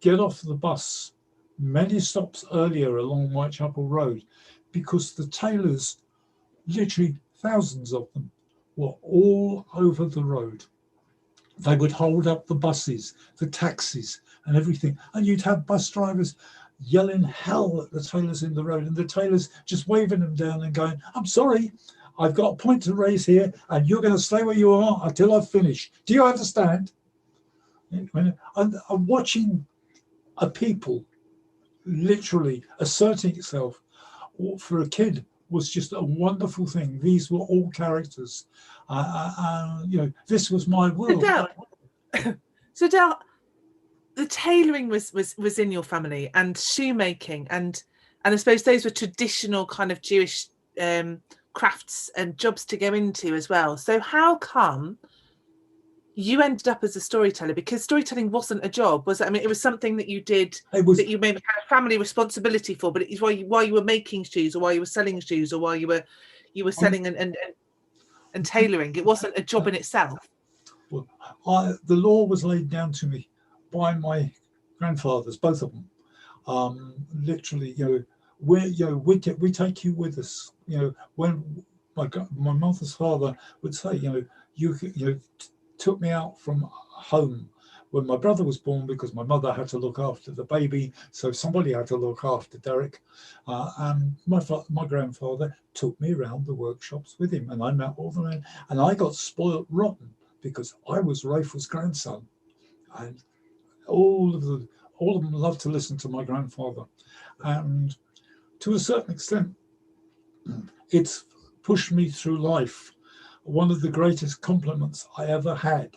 get off the bus many stops earlier along Whitechapel Road, because the tailors, literally thousands of them, were all over the road. They would hold up the buses, the taxis, and everything, and you'd have bus drivers yelling hell at the tailors in the road, and the tailors just waving them down and going, "I'm sorry, I've got a point to raise here, and you're going to stay where you are until I've finished. Do you understand?" And I'm watching a people literally asserting itself for a kid was just a wonderful thing. These were all characters. This was my world. So Del, the tailoring was in your family, and shoemaking, and I suppose those were traditional kind of Jewish crafts and jobs to go into as well. So how come you ended up as a storyteller? Because storytelling wasn't a job, was it? I mean, it was something that you did, that you maybe had a family responsibility for, but it's while you were making shoes, or while you were selling shoes, or while you were selling and tailoring. It wasn't a job in itself. Well, the law was laid down to me by my grandfathers, both of them. Literally, we take you with us. When my mother's father would say, you took me out from home when my brother was born, because my mother had to look after the baby, so somebody had to look after Derek. And my grandfather took me around the workshops with him, and I met all the men, and I got spoilt rotten because I was Rafal's grandson, and all of them loved to listen to my grandfather, and to a certain extent, it's pushed me through life. One of the greatest compliments I ever had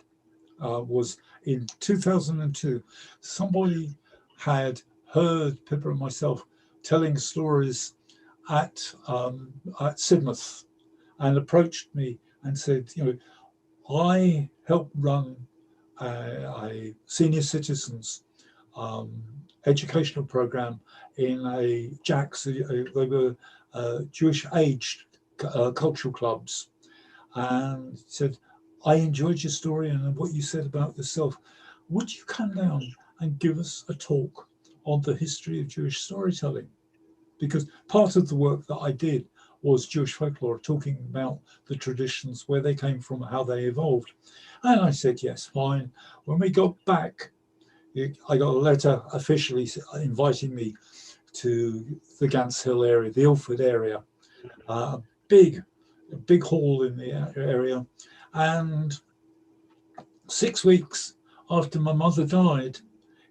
was in 2002. Somebody had heard Pippa and myself telling stories at Sidmouth, and approached me and said, I helped run a senior citizens educational program in a JACS. They were Jewish aged cultural clubs. And said, I enjoyed your story and what you said about yourself. Would you come down and give us a talk on the history of Jewish storytelling? Because part of the work that I did was Jewish folklore, talking about the traditions, where they came from, how they evolved. And I said, yes, fine. When we got back, I got a letter officially inviting me to the Gants Hill area, the Ilford area, a big hall in the area. And 6 weeks after my mother died,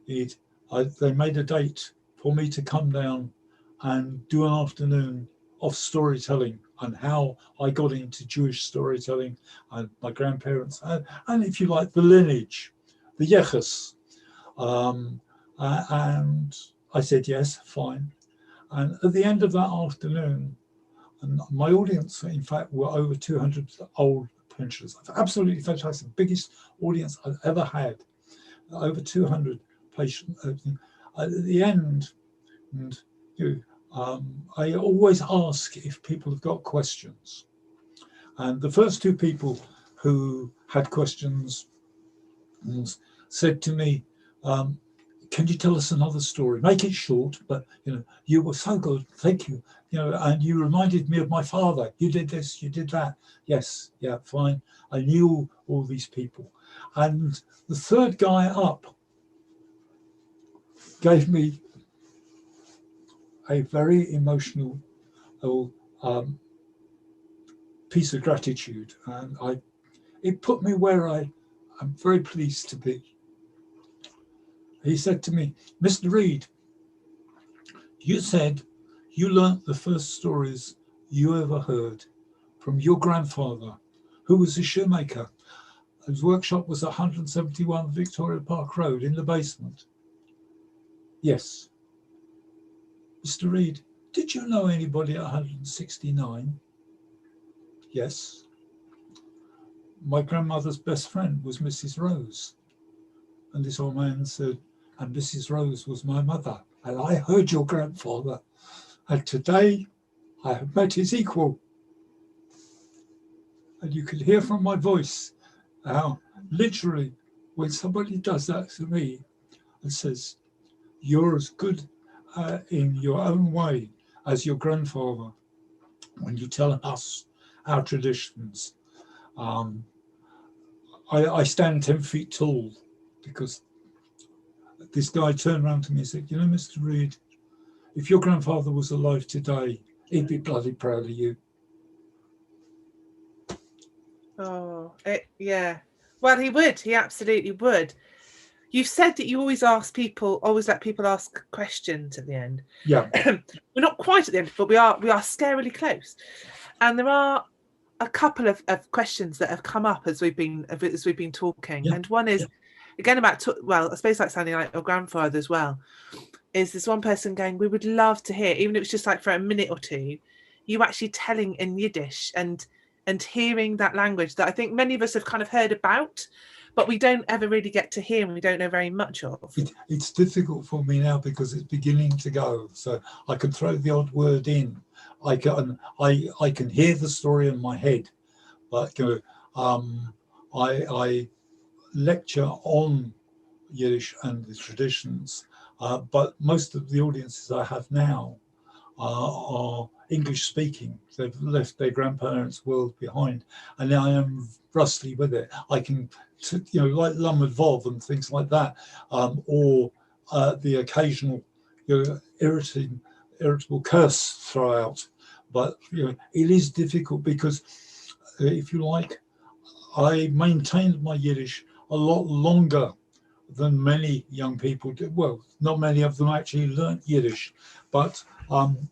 they made a date for me to come down and do an afternoon of storytelling, and how I got into Jewish storytelling, and my grandparents, and if you like, the lineage, the Yechus. And I said, yes, fine. And at the end of that afternoon, and my audience, in fact, were over 200 old pensioners. Absolutely fantastic. Biggest audience I've ever had. Over 200 patients. At the end, and I always ask if people have got questions. And the first two people who had questions said to me, can you tell us another story? Make it short, but you were so good, thank you. And you reminded me of my father. You did this, you did that. Yes, yeah, fine. I knew all these people. And the third guy up gave me a very emotional piece of gratitude, and it put me where I'm very pleased to be. He said to me, Mr. Reid, you said you learnt the first stories you ever heard from your grandfather, who was a shoemaker, whose workshop was 171 Victoria Park Road in the basement. Yes. Mr. Reid, did you know anybody at 169? Yes. My grandmother's best friend was Mrs. Rose. And this old man said, and Mrs. Rose was my mother. And I heard your grandfather. And today I have met his equal. And you could hear from my voice How literally, when somebody does that to me and says, "You're as good in your own way as your grandfather," when you tell us our traditions, um, I stand 10 feet tall, because this guy turned around to me and said, "You know, Mr. Reid, if your grandfather was alive today, he'd be bloody proud of you." Oh, yeah. Well, he would. He absolutely would. You've said that you always let people ask questions at the end. Yeah. We're not quite at the end, but we are scarily close. And there are a couple of questions that have come up as we've been talking. Yeah. And one is, again, about, I suppose like sounding like your grandfather as well, is this one person going, we would love to hear, even if it's just like for a minute or two, you actually telling in Yiddish and hearing that language that I think many of us have kind of heard about, but we don't ever really get to hear and we don't know very much of. It's difficult for me now because it's beginning to go. So I can throw the odd word in. I can hear the story in my head. But I lecture on Yiddish and the traditions, but most of the audiences I have now are English speaking. They've left their grandparents' world behind, and I am rusty with it. I can, like Lamed Vov and things like that, or the occasional, irritable curse throw out. But it is difficult because, if you like, I maintained my Yiddish a lot longer than many young people did. Well, not many of them actually learnt Yiddish, but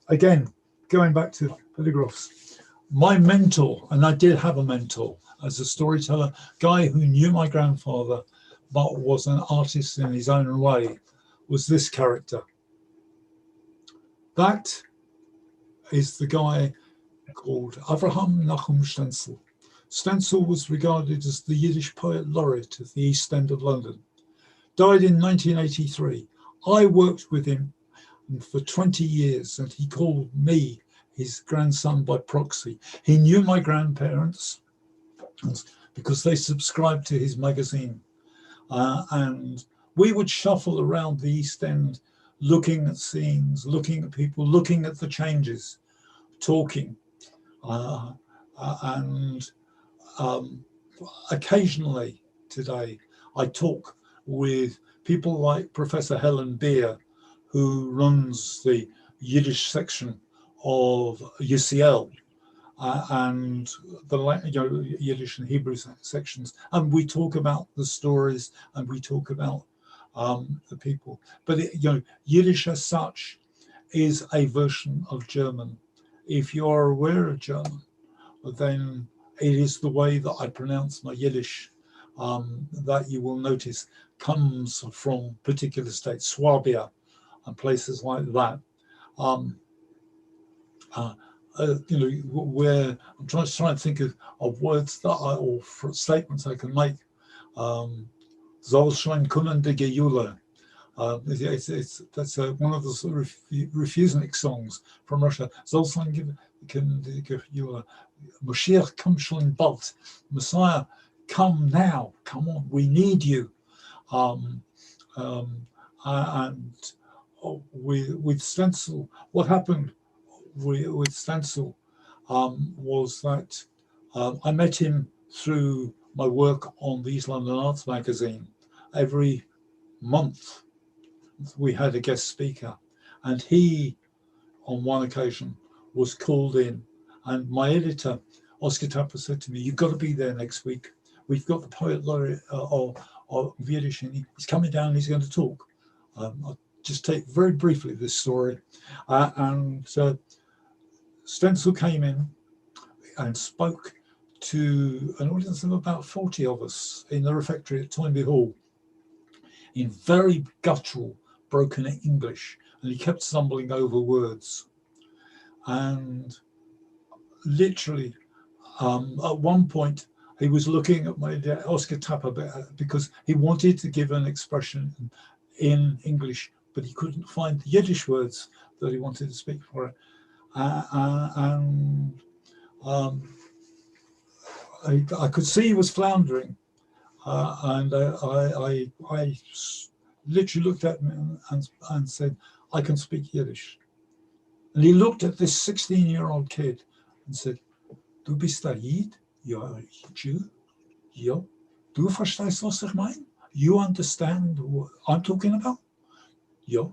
again, going back to polygraphs, my mentor, and I did have a mentor as a storyteller, guy who knew my grandfather but was an artist in his own way, was this character. That is the guy called Avraham Stancil. Stancil was regarded as the Yiddish poet laureate of the East End of London. Died in 1983. I worked with him for 20 years and he called me his grandson by proxy. He knew my grandparents because they subscribed to his magazine. And we would shuffle around the East End, looking at scenes, looking at people, looking at the changes, talking. And occasionally today, I talk with people like Professor Helen Beer, who runs the Yiddish section of UCL, and the Yiddish and Hebrew sections, and we talk about the stories and we talk about the people. But Yiddish as such is a version of German. If you are aware of German, then it is the way that I pronounce my Yiddish that you will notice comes from particular states, Swabia and places like that. Where I'm trying to think of words that or statements I can make. Soll schon kommen die Geule. That's one of the sort of refusenic songs from Russia. Soll schon kommen die Geule. Mashiach, come schon bald. Messiah, come now. Come on, we need you. And with Stancil, what happened with Stancil was that I met him through my work on the East London Arts magazine. Every month we had a guest speaker, and he, on one occasion, was called in, and my editor, Oscar Tapper, said to me, "You've got to be there next week. We've got the poet laureate of Yiddish, and he's coming down and he's going to talk." I'll just take very briefly this story. And Stancil came in and spoke to an audience of about 40 of us in the refectory at Toynbee Hall in very guttural, broken English, and he kept stumbling over words. And literally, at one point, he was looking at my Oscar Tapper because he wanted to give an expression in English, but he couldn't find the Yiddish words that he wanted to speak for it. I could see he was floundering, and I literally looked at him and said, I can speak Yiddish. And he looked at this 16-year-old kid and said, Du bist ein Yid? You're a Jew? Ja. Du verstehst, was ich meine? You understand what I'm talking about? Ja.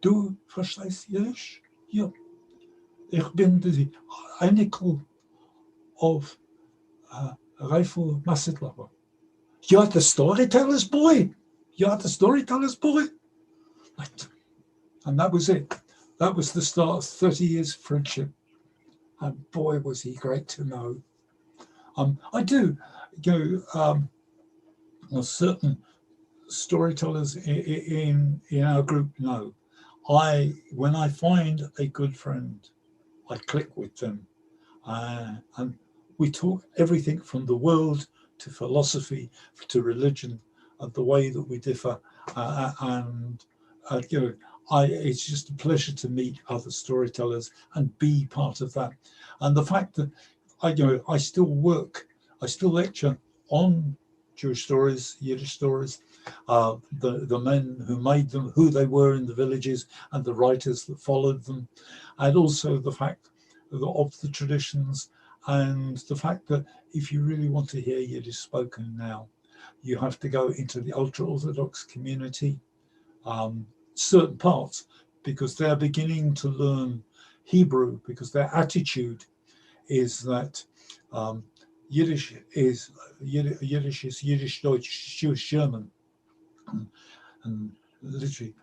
Du verstehst Yiddish? Ja. Ich bin de enkel of Rifle Massetlaber. You're the Storytellers boy? You're the Storytellers boy? And that was it. That was the start of 30 years friendship. And boy, was he great to know. I do, certain storytellers in our group know. When I find a good friend, I click with them, and we talk everything from the world to philosophy to religion, the way that we differ, it's just a pleasure to meet other storytellers and be part of that. And the fact that I still lecture on Jewish stories, Yiddish stories, the men who made them, who they were in the villages, and the writers that followed them, and also the fact of the traditions, and the fact that if you really want to hear Yiddish spoken now, you have to go into the ultra-Orthodox community, certain parts, because they're beginning to learn Hebrew, because their attitude is that Yiddish is Yiddish, Deutsch, Jewish, German, and literally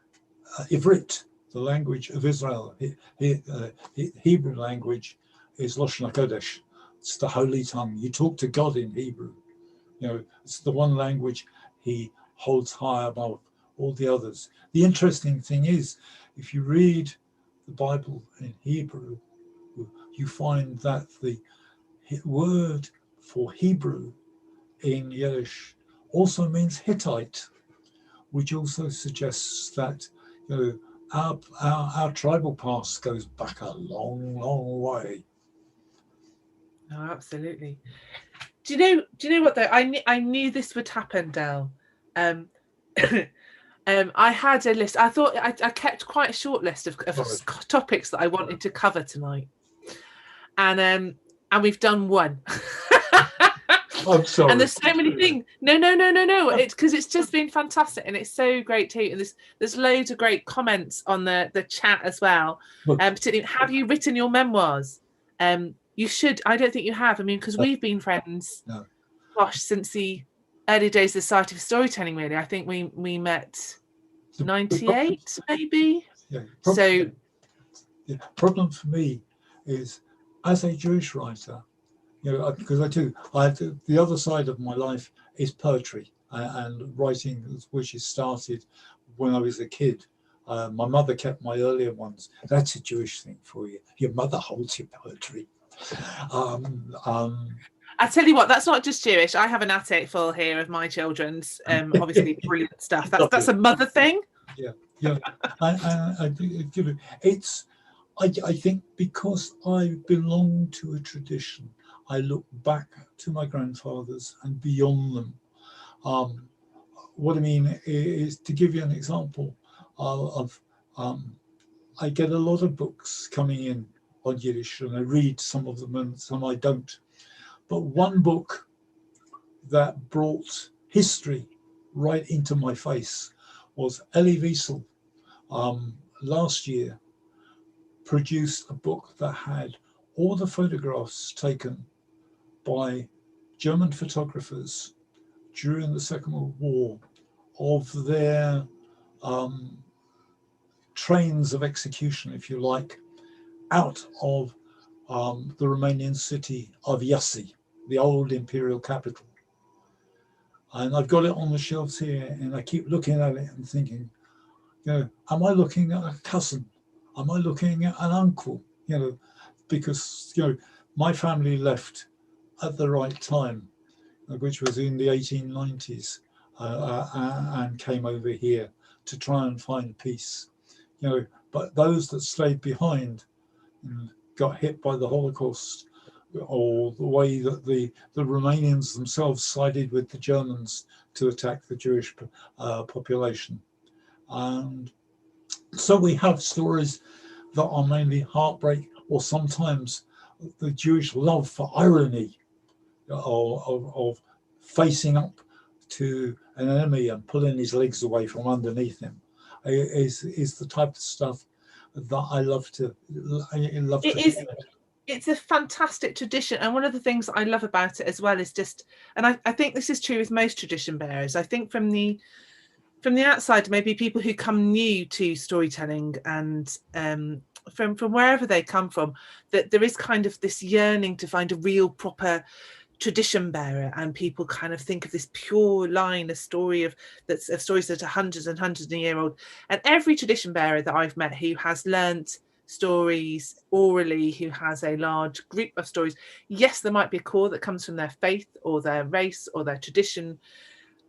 Ivrit, the language of Israel. Hebrew language is Lashon HaKodesh. It's the holy tongue. You talk to God in Hebrew. It's the one language he holds high above all the others. The interesting thing is, if you read the Bible in Hebrew, you find that the word for Hebrew in Yiddish also means Hittite, which also suggests that our tribal past goes back a long, long way. Oh, absolutely. Do you know what though? I knew this would happen, Del. I had a list. I thought I kept quite a short list of topics that I wanted to cover tonight, and we've done one. I'm sorry. And there's so many things. No. It's because it's just been fantastic, and it's so great too. And there's loads of great comments on the chat as well. Particularly, have you written your memoirs? You should. I don't think you have. I mean, because we've been friends, since the early days of the Society for Storytelling. Really, I think we met 98, maybe. Yeah. The problem for me is, as a Jewish writer, because the other side of my life is poetry and writing, which is started when I was a kid. My mother kept my earlier ones. That's a Jewish thing for you. Your mother holds your poetry. I tell you what, that's not just Jewish. I have an attic full here of my children's, obviously brilliant stuff. That's a mother thing. Yeah. I think because I belong to a tradition, I look back to my grandfathers and beyond them. What I mean is, to give you an example I get a lot of books coming in on Yiddish, and I read some of them and some I don't. But one book that brought history right into my face was Elie Wiesel. Last year produced a book that had all the photographs taken by German photographers during the Second World War of their trains of execution, if you like, out of the Romanian city of Iași, the old imperial capital. And I've got it on the shelves here, and I keep looking at it and thinking, am I looking at a cousin? Am I looking at an uncle? Because my family left at the right time, which was in the 1890s, and came over here to try and find peace. But those that stayed behind got hit by the Holocaust, or the way that the Romanians themselves sided with the Germans to attack the Jewish population. And so we have stories that are mainly heartbreak, or sometimes the Jewish love for irony, of facing up to an enemy and pulling his legs away from underneath him, is the type of stuff that I love to It is. It's a fantastic tradition, and one of the things I love about it as well is just, and I think this is true with most tradition bearers. I think from the outside, maybe people who come new to storytelling and from wherever they come from, that there is kind of this yearning to find a real proper tradition bearer, and people kind of think of this pure line, a story of stories that are hundreds and hundreds of year old. And every tradition bearer that I've met who has learnt stories orally, who has a large group of stories, yes, there might be a core that comes from their faith or their race or their tradition,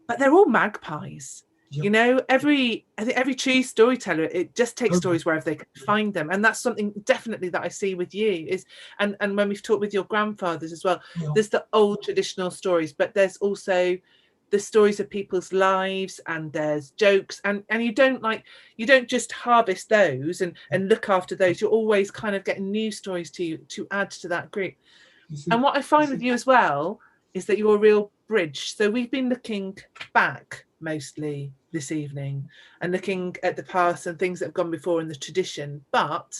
but they're all magpies. Yep. You know, I think every true storyteller, it just takes stories wherever they can find them, and that's something definitely that I see with you is, and when we've talked with your grandfathers as well, there's the old traditional stories, but there's also the stories of people's lives, and there's jokes, and you don't just harvest those and look after those. You're always kind of getting new stories to add to that group. And what I find with you as well is that you're a real bridge. So we've been looking back mostly this evening and looking at the past and things that have gone before in the tradition, but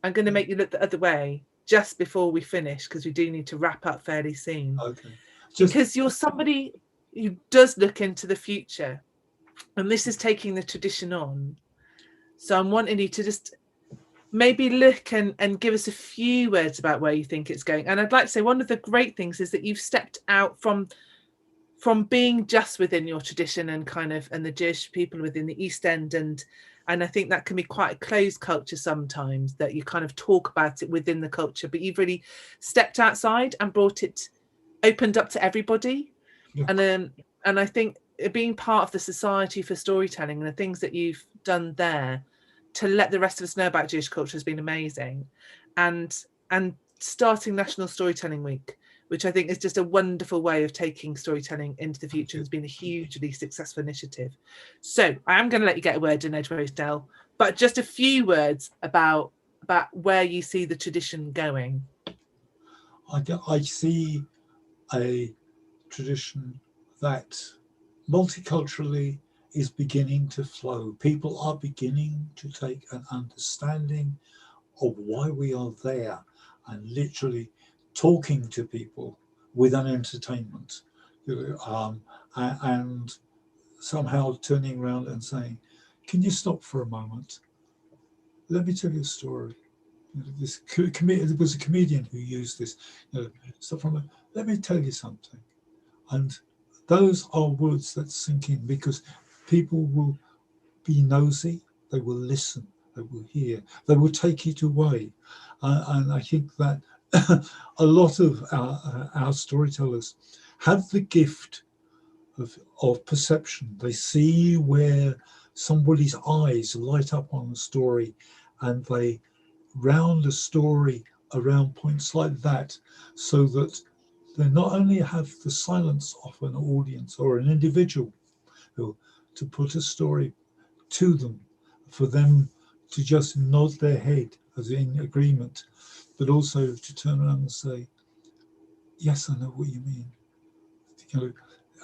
I'm going to make you look the other way just before we finish, because we do need to wrap up fairly soon. Okay. Because you're somebody who does look into the future, and this is taking the tradition on. So I'm wanting you to just maybe look and give us a few words about where you think it's going. And I'd like to say one of the great things is that you've stepped out from being just within your tradition and the Jewish people within the East End, and I think that can be quite a closed culture sometimes, that you kind of talk about it within the culture, but you've really stepped outside and opened up to everybody. And I think being part of the Society for Storytelling and the things that you've done there to let the rest of us know about Jewish culture has been amazing. And starting National Storytelling Week, which I think is just a wonderful way of taking storytelling into the future, has been a hugely successful initiative. So I am going to let you get a word in edgeways, Del, but just a few words about where you see the tradition going. I see a tradition that multiculturally is beginning to flow. People are beginning to take an understanding of why we are there, and literally talking to people with an entertainment, and somehow turning around and saying, can you stop for a moment? Let me tell you a story. There was a comedian who used this. Stop for a moment. Let me tell you something. And those are words that sink in, because people will be nosy, they will listen, they will hear, they will take it away. And I think that a lot of our storytellers have the gift of perception. They see where somebody's eyes light up on a story, and they round a story around points like that, so that they not only have the silence of an audience or an individual to put a story to them, for them to just nod their head as in agreement, but also to turn around and say, yes, I know what you mean.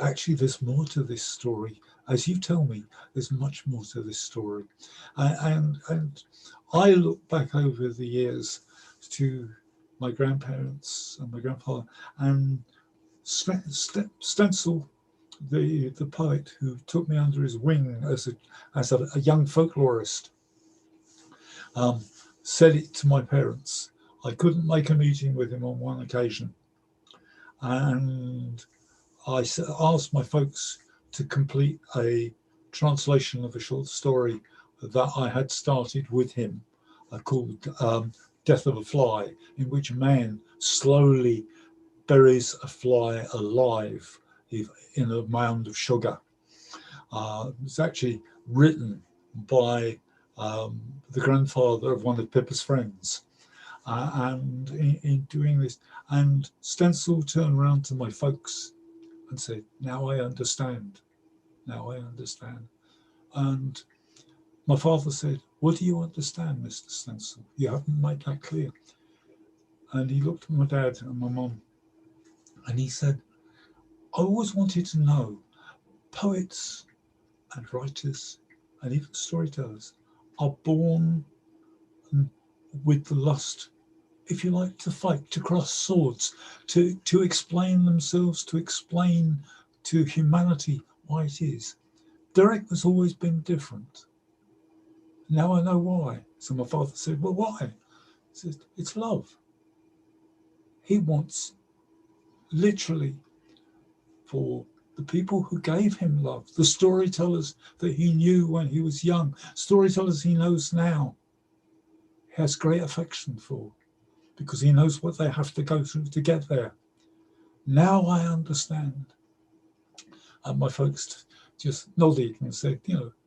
Actually, there's more to this story. As you tell me, there's much more to this story. And I look back over the years to my grandparents and my grandfather, and Stancil, the poet who took me under his wing as a young folklorist, said it to my parents. I couldn't make a meeting with him on one occasion, and I asked my folks to complete a translation of a short story that I had started with him, called Death of a Fly, in which a man slowly buries a fly alive in a mound of sugar. It's actually written by the grandfather of one of Pippa's friends. and in doing this, and Stancil turned around to my folks and said, "Now I understand. Now I understand." And my father said, "What do you understand, Mr. Stancil? You haven't made that clear." And he looked at my dad and my mum, and he said, "I always wanted to know, poets and writers and even storytellers are born with the lust, if you like, to fight, to cross swords, to explain themselves, to explain to humanity why it is. Derek has always been different. Now I know why." So my father said, "Well, why?" He said, "It's love." He wants, literally, for the people who gave him love, the storytellers that he knew when he was young, storytellers he knows now, he has great affection for, because he knows what they have to go through to get there. Now I understand. And my folks just nodded and said,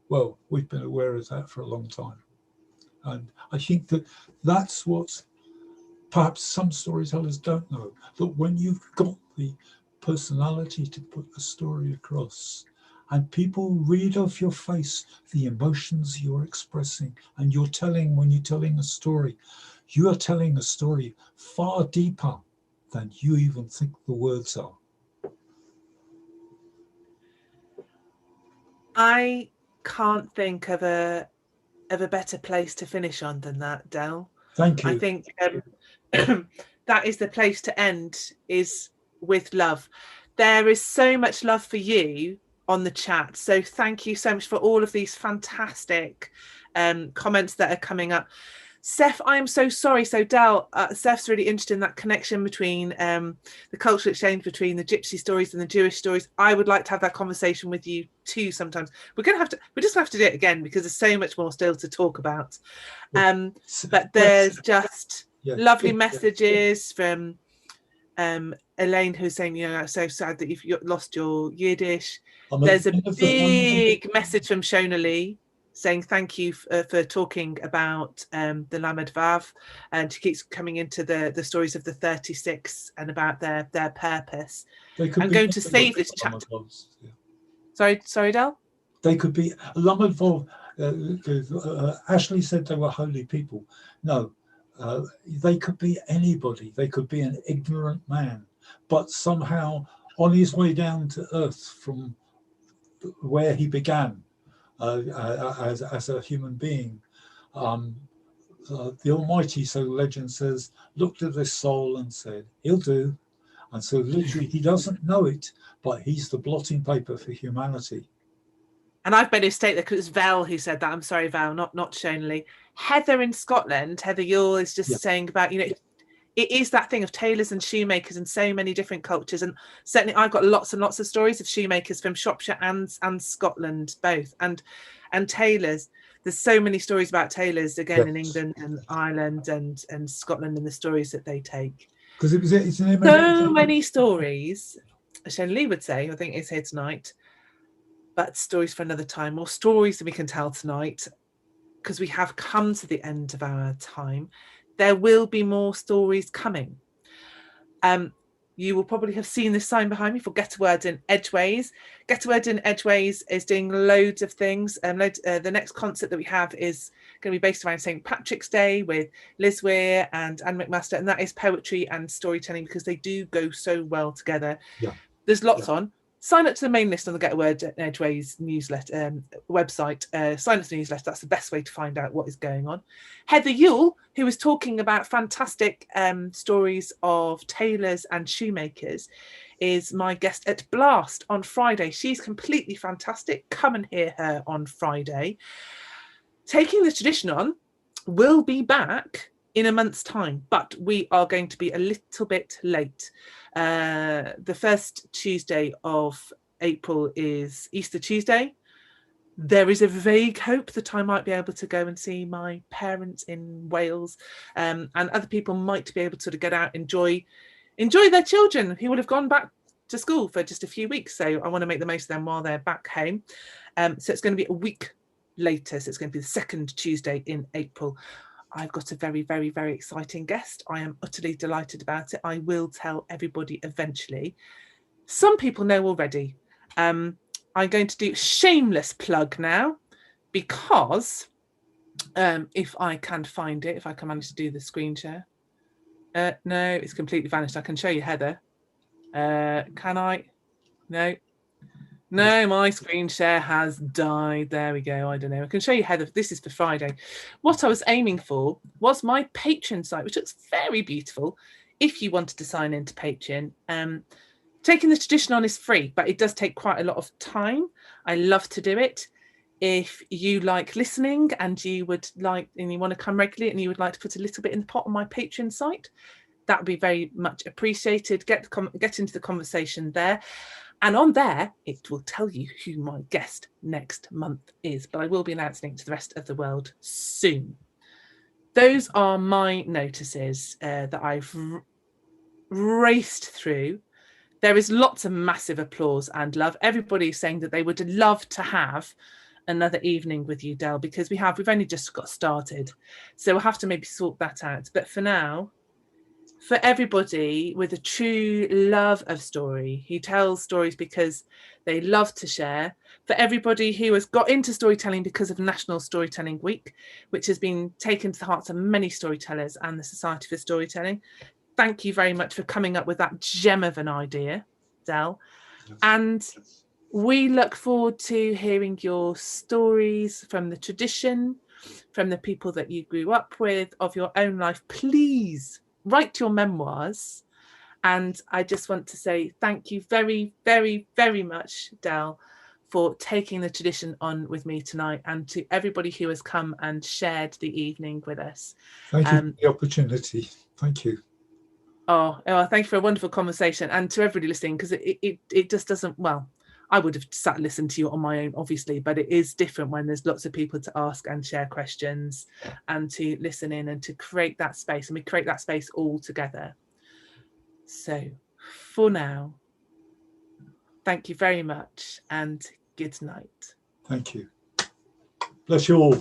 "Well, we've been aware of that for a long time." And I think that that's what perhaps some storytellers don't know, that when you've got the personality to put a story across, and people read off your face the emotions you're expressing, and you're telling, when you're telling a story, you are telling a story far deeper than you even think the words are. I can't think of a better place to finish on than that, Del. Thank I you. think that is the place to end, is with love. There is so much love for you on the chat. So thank you so much for all of these fantastic comments that are coming up. Seth, I am so sorry. So Del, Seth's really interested in that connection between the cultural exchange between the Gypsy stories and the Jewish stories. I would like to have that conversation with you too sometimes. We're just gonna have to do it again, because there's so much more still to talk about. But there's just lovely messages from Elaine, who's saying, I'm so sad that you've lost your Yiddish. There's a big message from Shona Lee saying thank you for talking about the Lamed Vav, and she keeps coming into the stories of the 36 and about their purpose. I'm going to save this chapter. Sorry, Del? They could be Lamed Vav. Ashley said they were holy people. No, they could be anybody. They could be an ignorant man, but somehow on his way down to earth from where he began as a human being, the Almighty, so legend says, looked at this soul and said, "He'll do." And so literally he doesn't know it, but he's the blotting paper for humanity. And I've made a mistake there, because it's Val who said that. I'm sorry, Val, not Shona Lee. Heather in Scotland, Heather Yule, is just saying about, it is that thing of tailors and shoemakers in so many different cultures. And certainly I've got lots and lots of stories of shoemakers from Shropshire and Scotland both. And tailors, there's so many stories about tailors, again, in England and Ireland and Scotland, and the stories that they take. Because it's so many stories, as Shona Lee would say, I think it's here tonight, but stories for another time, or stories that we can tell tonight, because we have come to the end of our time. There will be more stories coming. You will probably have seen this sign behind me for Get a Word in Edgeways. Get a Word in Edgeways is doing loads of things. The next concert that we have is going to be based around St. Patrick's Day with Liz Weir and Anne McMaster, and that is poetry and storytelling, because they do go so well together. Yeah. There's lots on. Sign up to the main list on the Get a Word in Edgeways newsletter website. Sign up to the newsletter. That's the best way to find out what is going on. Heather Yule, who was talking about fantastic stories of tailors and shoemakers, is my guest at Blast on Friday. She's completely fantastic. Come and hear her on Friday. Taking the Tradition On will be back in a month's time, but we are going to be a little bit late. The first Tuesday of April is Easter Tuesday. There is a vague hope that I might be able to go and see my parents in Wales, and other people might be able to get out, enjoy their children who would have gone back to school for just a few weeks. So I want to make the most of them while they're back home. So it's going to be a week later. So it's going to be the second Tuesday in April. I've got a very, very, very exciting guest. I am utterly delighted about it. I will tell everybody eventually. Some people know already. I'm going to do shameless plug now, because if I can find it, if I can manage to do the screen share. No, it's completely vanished. I can show you Heather. Can I? No. No, my screen share has died. There we go. I don't know. I can show you Heather. This is for Friday. What I was aiming for was my Patreon site, which looks very beautiful. If you wanted to sign into Patreon, taking the tradition on is free, but it does take quite a lot of time. I love to do it. If you like listening and you would like, and you want to come regularly and you would like to put a little bit in the pot on my Patreon site, that would be very much appreciated. Get into the conversation there. And on there, it will tell you who my guest next month is, but I will be announcing it to the rest of the world soon. Those are my notices that I've raced through. There is lots of massive applause and love. Everybody's saying that they would love to have another evening with you, Del, because we've only just got started. So we'll have to maybe sort that out. But for now, for everybody with a true love of story, who tells stories because they love to share, for everybody who has got into storytelling because of National Storytelling Week, which has been taken to the hearts of many storytellers and the Society for Storytelling, thank you very much for coming up with that gem of an idea, Del. And we look forward to hearing your stories from the tradition, from the people that you grew up with, of your own life. Please write your memoirs. And I just want to say thank you very, very, very much, Del, for taking the tradition on with me tonight, and to everybody who has come and shared the evening with us. Thank you for the opportunity. Thank you. Oh, thank you for a wonderful conversation, and to everybody listening, because it just doesn't, well, I would have sat and listened to you on my own, obviously, but it is different when there's lots of people to ask and share questions and to listen in and to create that space. And we create that space all together. So for now, thank you very much and good night. Thank you. Bless you all.